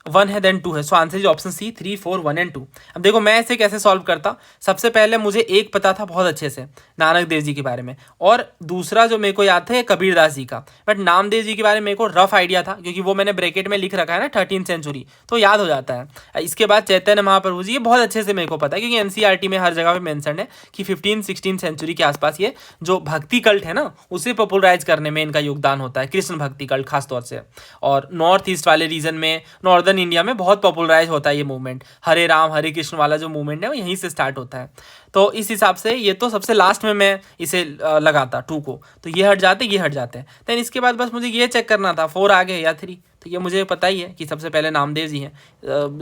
1 है, देन 2 है। So answer is option C, 3, 4, 1 and 2। अब देखो मैं इसे कैसे सॉल्व करता। सबसे पहले मुझे एक पता था बहुत अच्छे से नानक देव जी के बारे में, और दूसरा जो मेरे को याद था कबीर दास जी का। बट नामदेव जी के बारे में मेरे को रफ आइडिया था, क्योंकि वो मैंने ब्रैकेट में लिख रखा है ना 13th सेंचुरी, तो याद हो जाता है। इसके बाद चैतन्य महाप्रभु जी, ये बहुत अच्छे से मेरे को पता है, क्योंकि एनसीईआरटी में हर जगह पे मेंशन है कि 15-16 सेंचुरी के आसपास ये जो भक्ति कल्ट है ना, उसे पॉपुलराइज करने में इनका योगदान होता है, कृष्ण भक्ति कल्ट खासतौर से। और नॉर्थ ईस्ट वाले रीजन में, नॉर्दर्न इंडिया में बहुत पॉपुलराइज होता है ये मूवमेंट। हरे राम हरे कृष्ण वाला जो मूवमेंट है वो यहीं से स्टार्ट होता है। तो इस हिसाब से ये तो सबसे लास्ट में मैं इसे लगाता 2 को, तो ये हट जाते, ये हट जाते हैं। देन इसके बाद बस मुझे ये चेक करना था 4 आगे या 3, तो ये मुझे पता ही है कि सबसे पहले नामदेव जी हैं,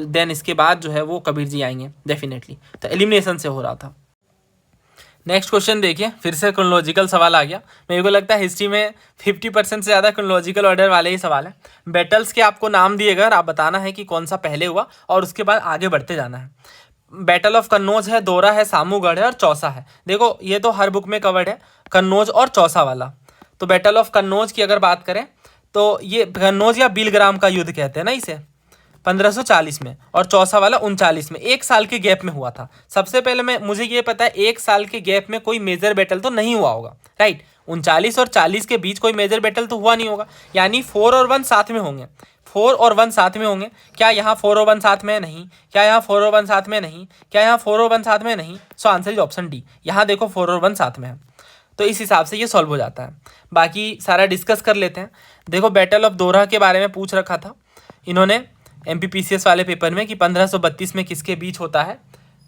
देन इसके बाद जो है वो कबीर जी आएंगे डेफिनेटली। तो एलिमिनेशन से हो रहा था। नेक्स्ट क्वेश्चन देखिए, फिर से क्रोनोलॉजिकल सवाल आ गया। मेरे को लगता है हिस्ट्री में 50% से ज़्यादा क्रोनोलॉजिकल ऑर्डर वाले ही सवाल है। बैटल्स के आपको नाम दिए गए, आप बताना है कि कौन सा पहले हुआ और उसके बाद आगे बढ़ते जाना है। बैटल ऑफ कन्नौज है, दोरा है, सामूगढ़ है और चौसा है। देखो ये तो हर बुक में कवर्ड है, कन्नौज और चौसा वाला। तो बैटल ऑफ कन्नौज की अगर बात करें तो ये कन्नौज या बिलग्राम का युद्ध कहते हैं ना इसे, 1540 में, और चौसा वाला 39 में, 1 साल के गैप में हुआ था। सबसे पहले मुझे ये पता है 1 साल के गैप में कोई मेजर बैटल तो नहीं हुआ होगा, राइट। 39 और 40 के बीच कोई मेजर बैटल तो हुआ नहीं होगा, यानी 4 और 1 साथ में होंगे। 4 और 1 साथ में होंगे। क्या यहाँ 4 और 1 साथ में नहीं? क्या यहाँ 4 और 1 साथ में नहीं? क्या यहाँ 4 और 1 साथ में नहीं? सो आंसर इज ऑप्शन डी। यहाँ देखो 4 और 1 साथ में है, तो इस हिसाब से ये सॉल्व हो जाता है। बाकी सारा डिस्कस कर लेते हैं। देखो बैटल ऑफ दोरहा के बारे में पूछ रखा था इन्होंने MPPCS वाले पेपर में कि 1532 में किसके बीच होता है,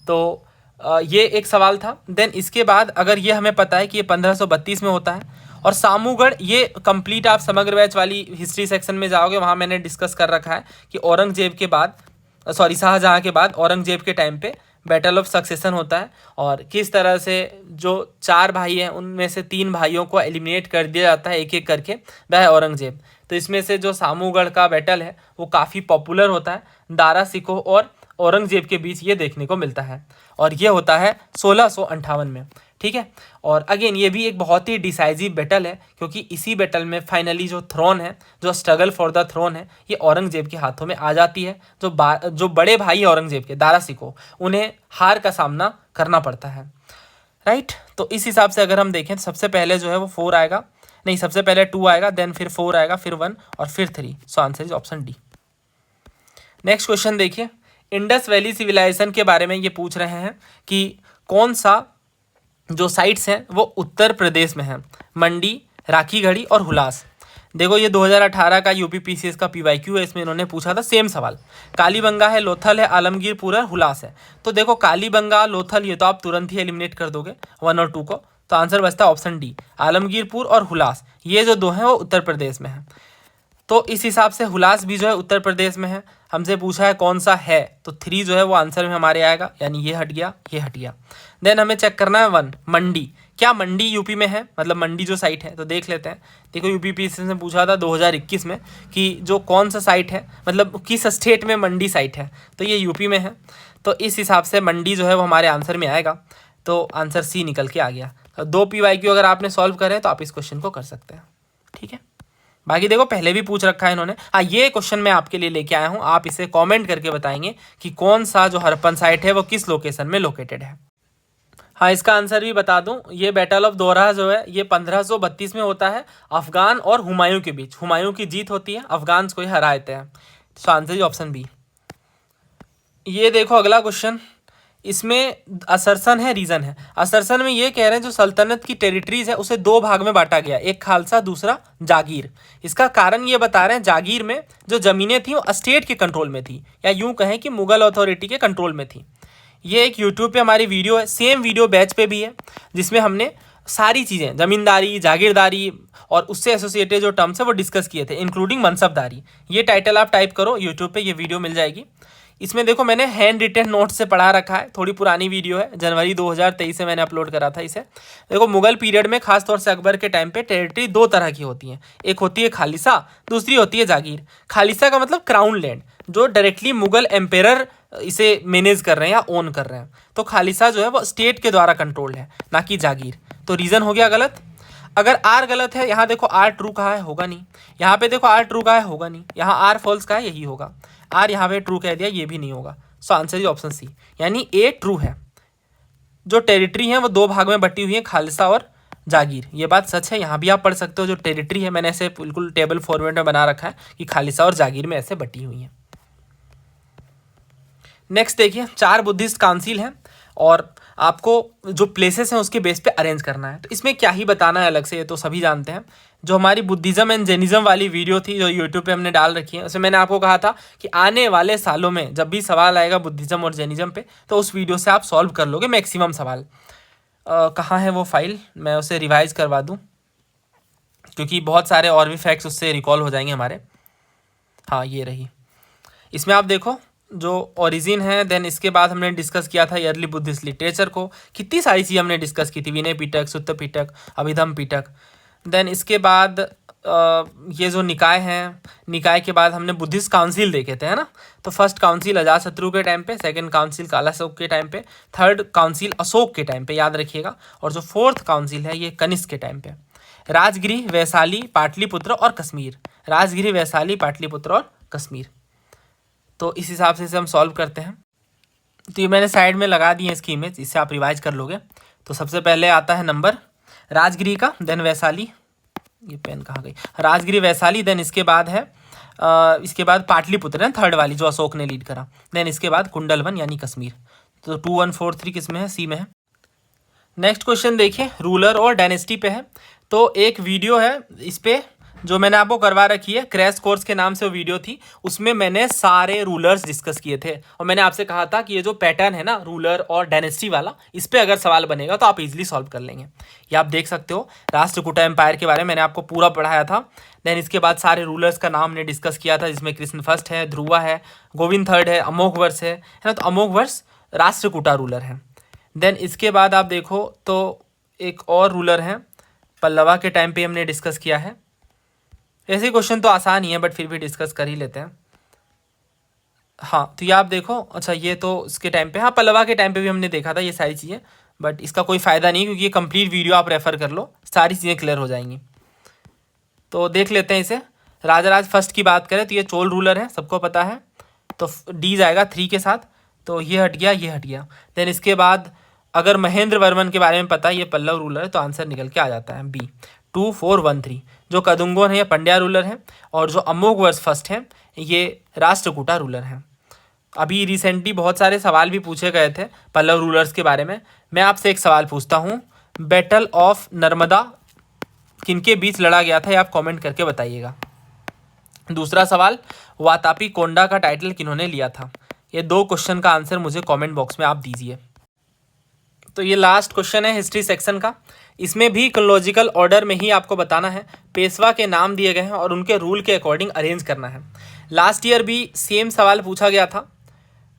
तो ये एक सवाल था। देन इसके बाद अगर ये हमें पता है कि ये 1532 में होता है, और सामूगढ़ ये कंप्लीट आप समग्र बैच वाली हिस्ट्री सेक्शन में जाओगे, वहाँ मैंने डिस्कस कर रखा है कि औरंगजेब के बाद, शाहजहाँ के बाद औरंगजेब के टाइम पे बैटल ऑफ सक्सेशन होता है, और किस तरह से जो 4 भाई हैं उनमें से 3 भाइयों को एलिमिनेट कर दिया जाता है एक एक करके, वह है औरंगजेब। तो इसमें से जो सामूगढ़ का बैटल है वो काफ़ी पॉपुलर होता है, दारा सिकोह और औरंगजेब के बीच ये देखने को मिलता है, और ये होता है 1658 में, ठीक है। और अगेन ये भी एक बहुत ही डिसाइसिव बैटल है, क्योंकि इसी बैटल में फाइनली जो थ्रोन है, जो स्ट्रगल फॉर द थ्रोन है, ये औरंगजेब के हाथों में आ जाती है। जो बड़े भाई औरंगजेब के, दारा सिकोह, उन्हें हार का सामना करना पड़ता है, राइट। तो इस हिसाब से अगर हम देखें तो सबसे पहले जो है वो 4 आएगा, नहीं सबसे पहले 2 आएगा, देन फिर 4 आएगा, फिर 1 और फिर 3। सो answer is option D. Next question देखिए, इंडस वैली सिविलाइजेशन के बारे में ये पूछ रहे हैं कि कौन सा जो साइट्स हैं वो उत्तर प्रदेश में है। मंडी, राखीगढ़ी और हुलास। देखो ये 2018 का UPPCS का PYQ है, इसमें इन्होंने पूछा था सेम सवाल। कालीबंगा है, लोथल है, आलमगीरपुर है, हुलास है। तो देखो कालीबंगा, लोथल, ये तो आप तुरंत ही एलिमिनेट कर दोगे 1 और 2 को, तो आंसर बचता है ऑप्शन डी। आलमगीरपुर और हुलास, ये जो 2 हैं वो उत्तर प्रदेश में हैं। तो इस हिसाब से हुलास भी जो है उत्तर प्रदेश में है। हमसे पूछा है कौन सा है, तो 3 जो है वो आंसर में हमारे आएगा, यानी ये हट गया, ये हट गया। देन हमें चेक करना है 1, मंडी। क्या मंडी यूपी में है, मतलब मंडी जो साइट है, तो देख लेते हैं। देखो UPPCS ने पूछा था 2021 में कि जो कौन सा साइट है, मतलब किस स्टेट में मंडी साइट है, तो ये यूपी में है। तो इस हिसाब से मंडी जो है वो हमारे आंसर में आएगा, तो आंसर सी निकल के आ गया। 2 PYQ अगर आपने सॉल्व करे तो आप इस क्वेश्चन को कर सकते हैं, ठीक है। बाकी देखो पहले भी पूछ रखा है इन्होंने। हाँ, ये क्वेश्चन मैं आपके लिए लेके आया हूँ, आप इसे कमेंट करके बताएंगे कि कौन सा जो हरप्पन साइट है वो किस लोकेशन में लोकेटेड है। हाँ, इसका आंसर भी बता दूं, ये बैटल ऑफ दोरहा जो है ये 1532 में होता है, अफगान और हुमायूं के बीच। हुमायूं की जीत होती है, अफगान को ही हराते हैं। So answer is option B. ये देखो अगला क्वेश्चन, इसमें असर्सन है, रीजन है। असर्सन में ये कह रहे हैं जो सल्तनत की टेरिटरीज है उसे दो भाग में बांटा गया, एक खालसा दूसरा जागीर। इसका कारण ये बता रहे हैं जागीर में जो ज़मीनें थी वो स्टेट के कंट्रोल में थी, या यूं कहें कि मुगल अथॉरिटी के कंट्रोल में थी। ये एक यूट्यूब पे हमारी वीडियो है, सेम वीडियो बैच पे भी है, जिसमें हमने सारी चीज़ें ज़मींदारी, जागीरदारी और उससे एसोसिएटेड जो टर्म्स है वो डिस्कस किए थे, इंक्लूडिंग मनसबदारी। ये टाइटल आप टाइप करो यूट्यूब पे, ये वीडियो मिल जाएगी। इसमें देखो मैंने हैंड रिटन नोट से पढ़ा रखा है, थोड़ी पुरानी वीडियो है, जनवरी 2023 से मैंने अपलोड करा था इसे। देखो मुगल पीरियड में खासतौर से अकबर के टाइम पे टेरिटरी दो तरह की होती हैं, एक होती है खालिसा, दूसरी होती है जागीर। खालिसा का मतलब क्राउन लैंड, जो डायरेक्टली मुगल एम्पेरर इसे मैनेज कर रहे हैं या ओन कर रहे हैं। तो खालिसा जो है वो स्टेट के द्वारा कंट्रोल्ड है, ना कि जागीर। तो रीज़न हो गया गलत। अगर आर गलत है, यहाँ देखो आर ट्रू कहा है, होगा नहीं। यहाँ पे देखो आर ट्रू कहा है, होगा नहीं। यहाँ आर फॉल्स कहा है, यही होगा। आर यहाँ पे ट्रू कह दिया, ये भी नहीं होगा। So answer is option C, यानी ए ट्रू है। जो टेरिटरी है वो दो भाग में बटी हुई है, खालसा और जागीर। ये बात सच है, यहाँ भी आप पढ़ सकते हो। जो टेरिटरी है मैंने ऐसे बिल्कुल टेबल फॉर्मेट में बना रखा है कि खालिसा और जागीर में ऐसे बटी हुई है। नेक्स्ट देखिए, 4 बुद्धिस्ट काउंसिल हैं और आपको जो प्लेसेस हैं उसके बेस पे अरेंज करना है। तो इसमें क्या ही बताना है अलग से, ये तो सभी जानते हैं। जो हमारी बुद्धिज़्म एंड जैनिज़्म वाली वीडियो थी जो यूट्यूब पे हमने डाल रखी है, उसमें मैंने आपको कहा था कि आने वाले सालों में जब भी सवाल आएगा बुद्धिज़्म और जैनिज़्म पे, तो उस वीडियो से आप सॉल्व कर लोगे मैक्सिमम सवाल। कहाँ है वो फाइल, मैं उसे रिवाइज़ करवा दूँ, क्योंकि बहुत सारे और भी फैक्ट्स उससे रिकॉल हो जाएंगे हमारे। हाँ ये रही। इसमें आप देखो जो ओरिजिन है, देन इसके बाद हमने डिस्कस किया था अर्ली बुद्धिस्ट लिटरेचर को, कितनी सारी चीज़ें हमने डिस्कस की थी, विनय पिटक, सुत्त पिटक, अभिधम पिटक। देन इसके बाद ये जो निकाय हैं, निकाय के बाद हमने बुद्धिस्ट काउंसिल देखे थे, है ना। तो फर्स्ट काउंसिल अजातशत्रु के टाइम पे, सेकंड काउंसिल कालाशोक के टाइम पे, थर्ड काउंसिल अशोक के टाइम पे, याद रखिएगा। और जो फोर्थ काउंसिल है ये कनिष्क के टाइम पे। राजगिरी, वैशाली, पाटलिपुत्र और कश्मीर। राजगिरी, वैशाली, पाटलिपुत्र और कश्मीर। तो इस हिसाब से इसे हम सॉल्व करते हैं। तो ये मैंने साइड में लगा दी है इसकी इमेज, इससे आप रिवाइज कर लोगे। तो सबसे पहले आता है नंबर राजगिरी का, देन वैशाली, ये पेन कहाँ गई, राजगिरी, वैशाली, देन इसके बाद है इसके बाद पाटलिपुत्र है थर्ड वाली जो अशोक ने लीड करा, देन इसके बाद कुंडलवन यानी कश्मीर। तो 2 1 4 3 किस में है, सी में है। नेक्स्ट क्वेश्चन देखिए, रूलर और डायनेस्टी पे है। तो एक वीडियो है इस पे जो मैंने आपको करवा रखी है, क्रैश कोर्स के नाम से वो वीडियो थी, उसमें मैंने सारे रूलर्स डिस्कस किए थे। और मैंने आपसे कहा था कि ये जो पैटर्न है ना रूलर और डायनेस्टी वाला, इस पे अगर सवाल बनेगा तो आप इजीली सॉल्व कर लेंगे। ये आप देख सकते हो, राष्ट्रकूटा एम्पायर के बारे में मैंने आपको पूरा पढ़ाया था। देन इसके बाद सारे रूलर्स का नाम हमने डिस्कस किया था, जिसमें कृष्ण फर्स्ट है, ध्रुवा है, गोविंद थर्ड है, अमोघवर्ष है ना। तो अमोघवर्ष राष्ट्रकूटा रूलर है। देन इसके बाद आप देखो तो एक और रूलर हैं, पल्लवा के टाइम पे हमने डिस्कस किया है। ऐसे क्वेश्चन तो आसान ही है बट फिर भी डिस्कस कर ही लेते हैं। हाँ तो ये आप देखो, अच्छा ये तो इसके टाइम पे, हाँ पल्लवा के टाइम पे भी हमने देखा था ये सारी चीज़ें, बट इसका कोई फ़ायदा नहीं क्योंकि ये कंप्लीट वीडियो आप रेफ़र कर लो, सारी चीज़ें क्लियर हो जाएंगी। तो देख लेते हैं इसे। राजराज फर्स्ट की बात करें तो ये चोल रूलर है, सबको पता है। तो डी जाएगा 3 के साथ, तो ये हट गया, ये हट गया। देन इसके बाद अगर महेंद्र वर्मन के बारे में पता है, ये पल्लव रूलर है, तो आंसर निकल के आ जाता है बी 2 4 1 3। जो कदुंगोन है ये पंड्या रूलर है, और जो अमोघवर्ष फर्स्ट है ये राष्ट्रकूटा रूलर है। अभी रिसेंटली बहुत सारे सवाल भी पूछे गए थे पल्लव रूलर्स के बारे में। मैं आपसे एक सवाल पूछता हूँ, बैटल ऑफ नर्मदा किनके बीच लड़ा गया था, ये आप कमेंट करके बताइएगा। दूसरा सवाल, वातापी कोंडा का टाइटल किन्होंने लिया था। ये 2 क्वेश्चन का आंसर मुझे कमेंट बॉक्स में आप दीजिए। तो ये लास्ट क्वेश्चन है हिस्ट्री सेक्शन का। इसमें भी क्रोनोलॉजिकल ऑर्डर में ही आपको बताना है, पेशवा के नाम दिए गए हैं और उनके रूल के अकॉर्डिंग अरेंज करना है। लास्ट ईयर भी सेम सवाल पूछा गया था,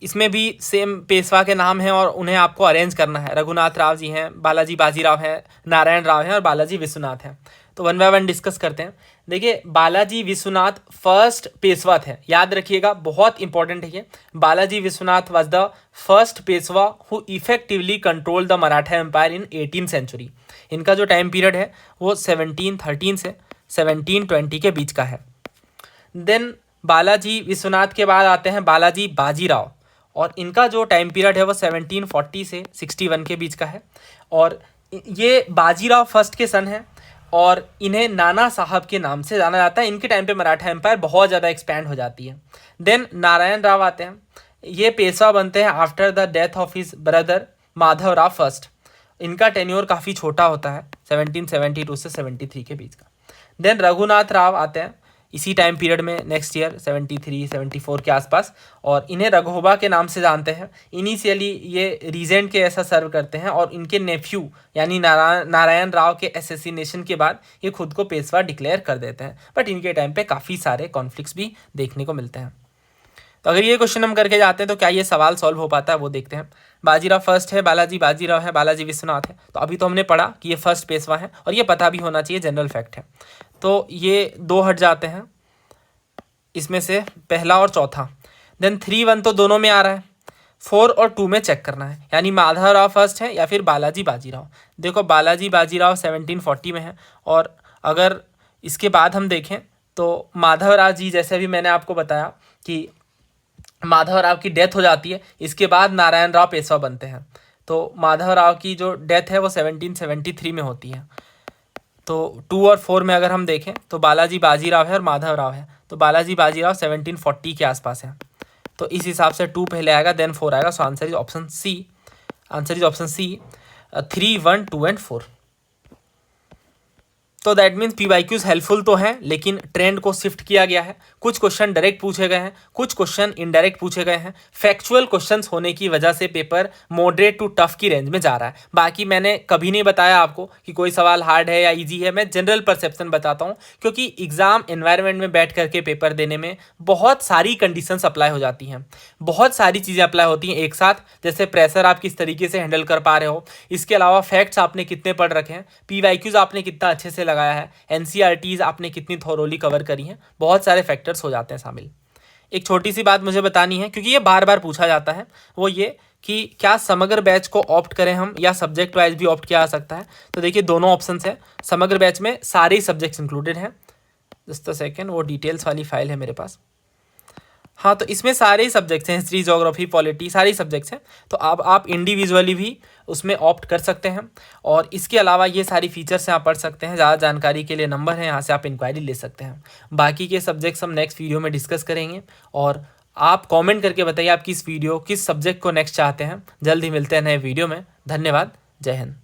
इसमें भी सेम पेशवा के नाम हैं और उन्हें आपको अरेंज करना है। रघुनाथ राव जी हैं, बालाजी बाजीराव हैं, नारायण राव हैं और बालाजी विश्वनाथ हैं। तो 1 बाय 1 डिस्कस करते हैं। देखिए बालाजी विश्वनाथ फर्स्ट पेशवा थे, याद रखिएगा, बहुत इंपॉर्टेंट है ये। Balaji Vishwanath was the first Peshwa who effectively control the Maratha empire in 18th century. इनका जो टाइम पीरियड है वो 1713 से 1720 के बीच का है। देन बालाजी विश्वनाथ के बाद आते हैं बालाजी बाजीराव, और इनका जो टाइम पीरियड है वो 1740 से 61 के बीच का है। और ये बाजीराव फर्स्ट के सन हैं और इन्हें नाना साहब के नाम से जाना जाता है। इनके टाइम पे मराठा एम्पायर बहुत ज़्यादा एक्सपैंड हो जाती है। देन नारायण राव आते हैं, ये पेशवा बनते हैं after the death of his brother Madhavrao first. इनका टेन्योर काफ़ी छोटा होता है, 1772 से 73 के बीच का। देन रघुनाथ राव आते हैं इसी टाइम पीरियड में, नेक्स्ट ईयर 73 74 के आसपास, और इन्हें रघोबा के नाम से जानते हैं। इनिशियली ये रीजेंट के ऐसा सर्व करते हैं, और इनके नेफ्यू यानी नारायण राव के एसेसिनेशन के बाद ये खुद को पेशवा डिक्लेयर कर देते हैं। बट इनके टाइम पे काफ़ी सारे कॉन्फ्लिक्ट्स भी देखने को मिलते हैं। तो अगर ये क्वेश्चन हम करके जाते हैं तो क्या ये सवाल सॉल्व हो पाता है, वो देखते हैं। बाजीराव फर्स्ट है, बालाजी बाजीराव है, बालाजी विश्वनाथ है। तो अभी तो हमने पढ़ा कि ये फर्स्ट पेशवा है, और ये पता भी होना चाहिए, जनरल फैक्ट है। तो ये 2 हट जाते हैं इसमें से, पहला और चौथा। देन 3 1 तो दोनों में आ रहा है, 4 और 2 में चेक करना है, यानी माधवराव फर्स्ट है या फिर बालाजी बाजीराव। देखो बालाजी बाजीराव 1740 में है, और अगर इसके बाद हम देखें तो माधवराव जी, जैसे अभी मैंने आपको बताया कि माधवराव की डेथ हो जाती है, इसके बाद नारायण राव पेशवा बनते हैं। तो माधवराव की जो डेथ है वो 1773 में होती है। तो 2 और 4 में अगर हम देखें तो बालाजी बाजीराव है और माधवराव है। तो बालाजी बाजीराव 1740 के आसपास है। तो इस हिसाब से 2 पहले आएगा, देन 4 आएगा। So answer is option C. Answer is option C, 3 1 2 and 4। तो दैट मीन्स पीवाईक्यूज हेल्पफुल तो हैं, लेकिन ट्रेंड को शिफ्ट किया गया है। कुछ क्वेश्चन डायरेक्ट पूछे गए हैं, कुछ क्वेश्चन इनडायरेक्ट पूछे गए हैं। फैक्चुअल क्वेश्चंस होने की वजह से पेपर मॉडरेट टू टफ की रेंज में जा रहा है। बाकी मैंने कभी नहीं बताया आपको कि कोई सवाल हार्ड है या इजी है, मैं जनरल परसेप्शन बताता हूँ, क्योंकि एग्जाम एनवायरनमेंट में बैठ करके पेपर देने में बहुत सारी कंडीशंस अप्लाई हो जाती हैं, बहुत सारी चीज़ें अप्लाई होती हैं एक साथ। जैसे प्रेशर आप किस तरीके से हैंडल कर पा रहे हो, इसके अलावा फैक्ट्स आपने कितने पढ़ रखे हैं, पीवाईक्यूज आपने कितना अच्छे से लगाया है, एनसीईआरटीज आपने कितनी थोरोली कवर करी हैं, बहुत सारे फैक्टर्स हो जाते हैं शामिल। एक छोटी सी बात मुझे बतानी है, क्योंकि ये बार बार पूछा जाता है, वो ये कि क्या समग्र बैच को ऑप्ट करें हम या सब्जेक्ट वाइज भी ऑप्ट किया जा सकता है। तो देखिए दोनों ऑप्शंस है। समग्र बैच में सारे सब्जेक्ट्स इंक्लूडेड हैं। जस्ट अ सेकेंड, वो डिटेल्स वाली फाइल है मेरे पास। हाँ, तो इसमें सारे ही सब्जेक्ट्स हैं, हिस्ट्री ज्योग्राफी पॉलिटी सारे सब्जेक्ट्स हैं। तो अब आप इंडिविजुअली भी उसमें ऑप्ट कर सकते हैं, और इसके अलावा ये सारी फीचर्स हैं, आप पढ़ सकते हैं। ज़्यादा जानकारी के लिए नंबर है, यहाँ से आप इंक्वायरी ले सकते हैं। बाकी के सब्जेक्ट्स हम नेक्स्ट वीडियो में डिस्कस करेंगे, और आप कॉमेंट करके बताइए आप किस सब्जेक्ट को नेक्स्ट चाहते हैं। जल्द ही मिलते हैं नए वीडियो में। धन्यवाद। जय हिंद।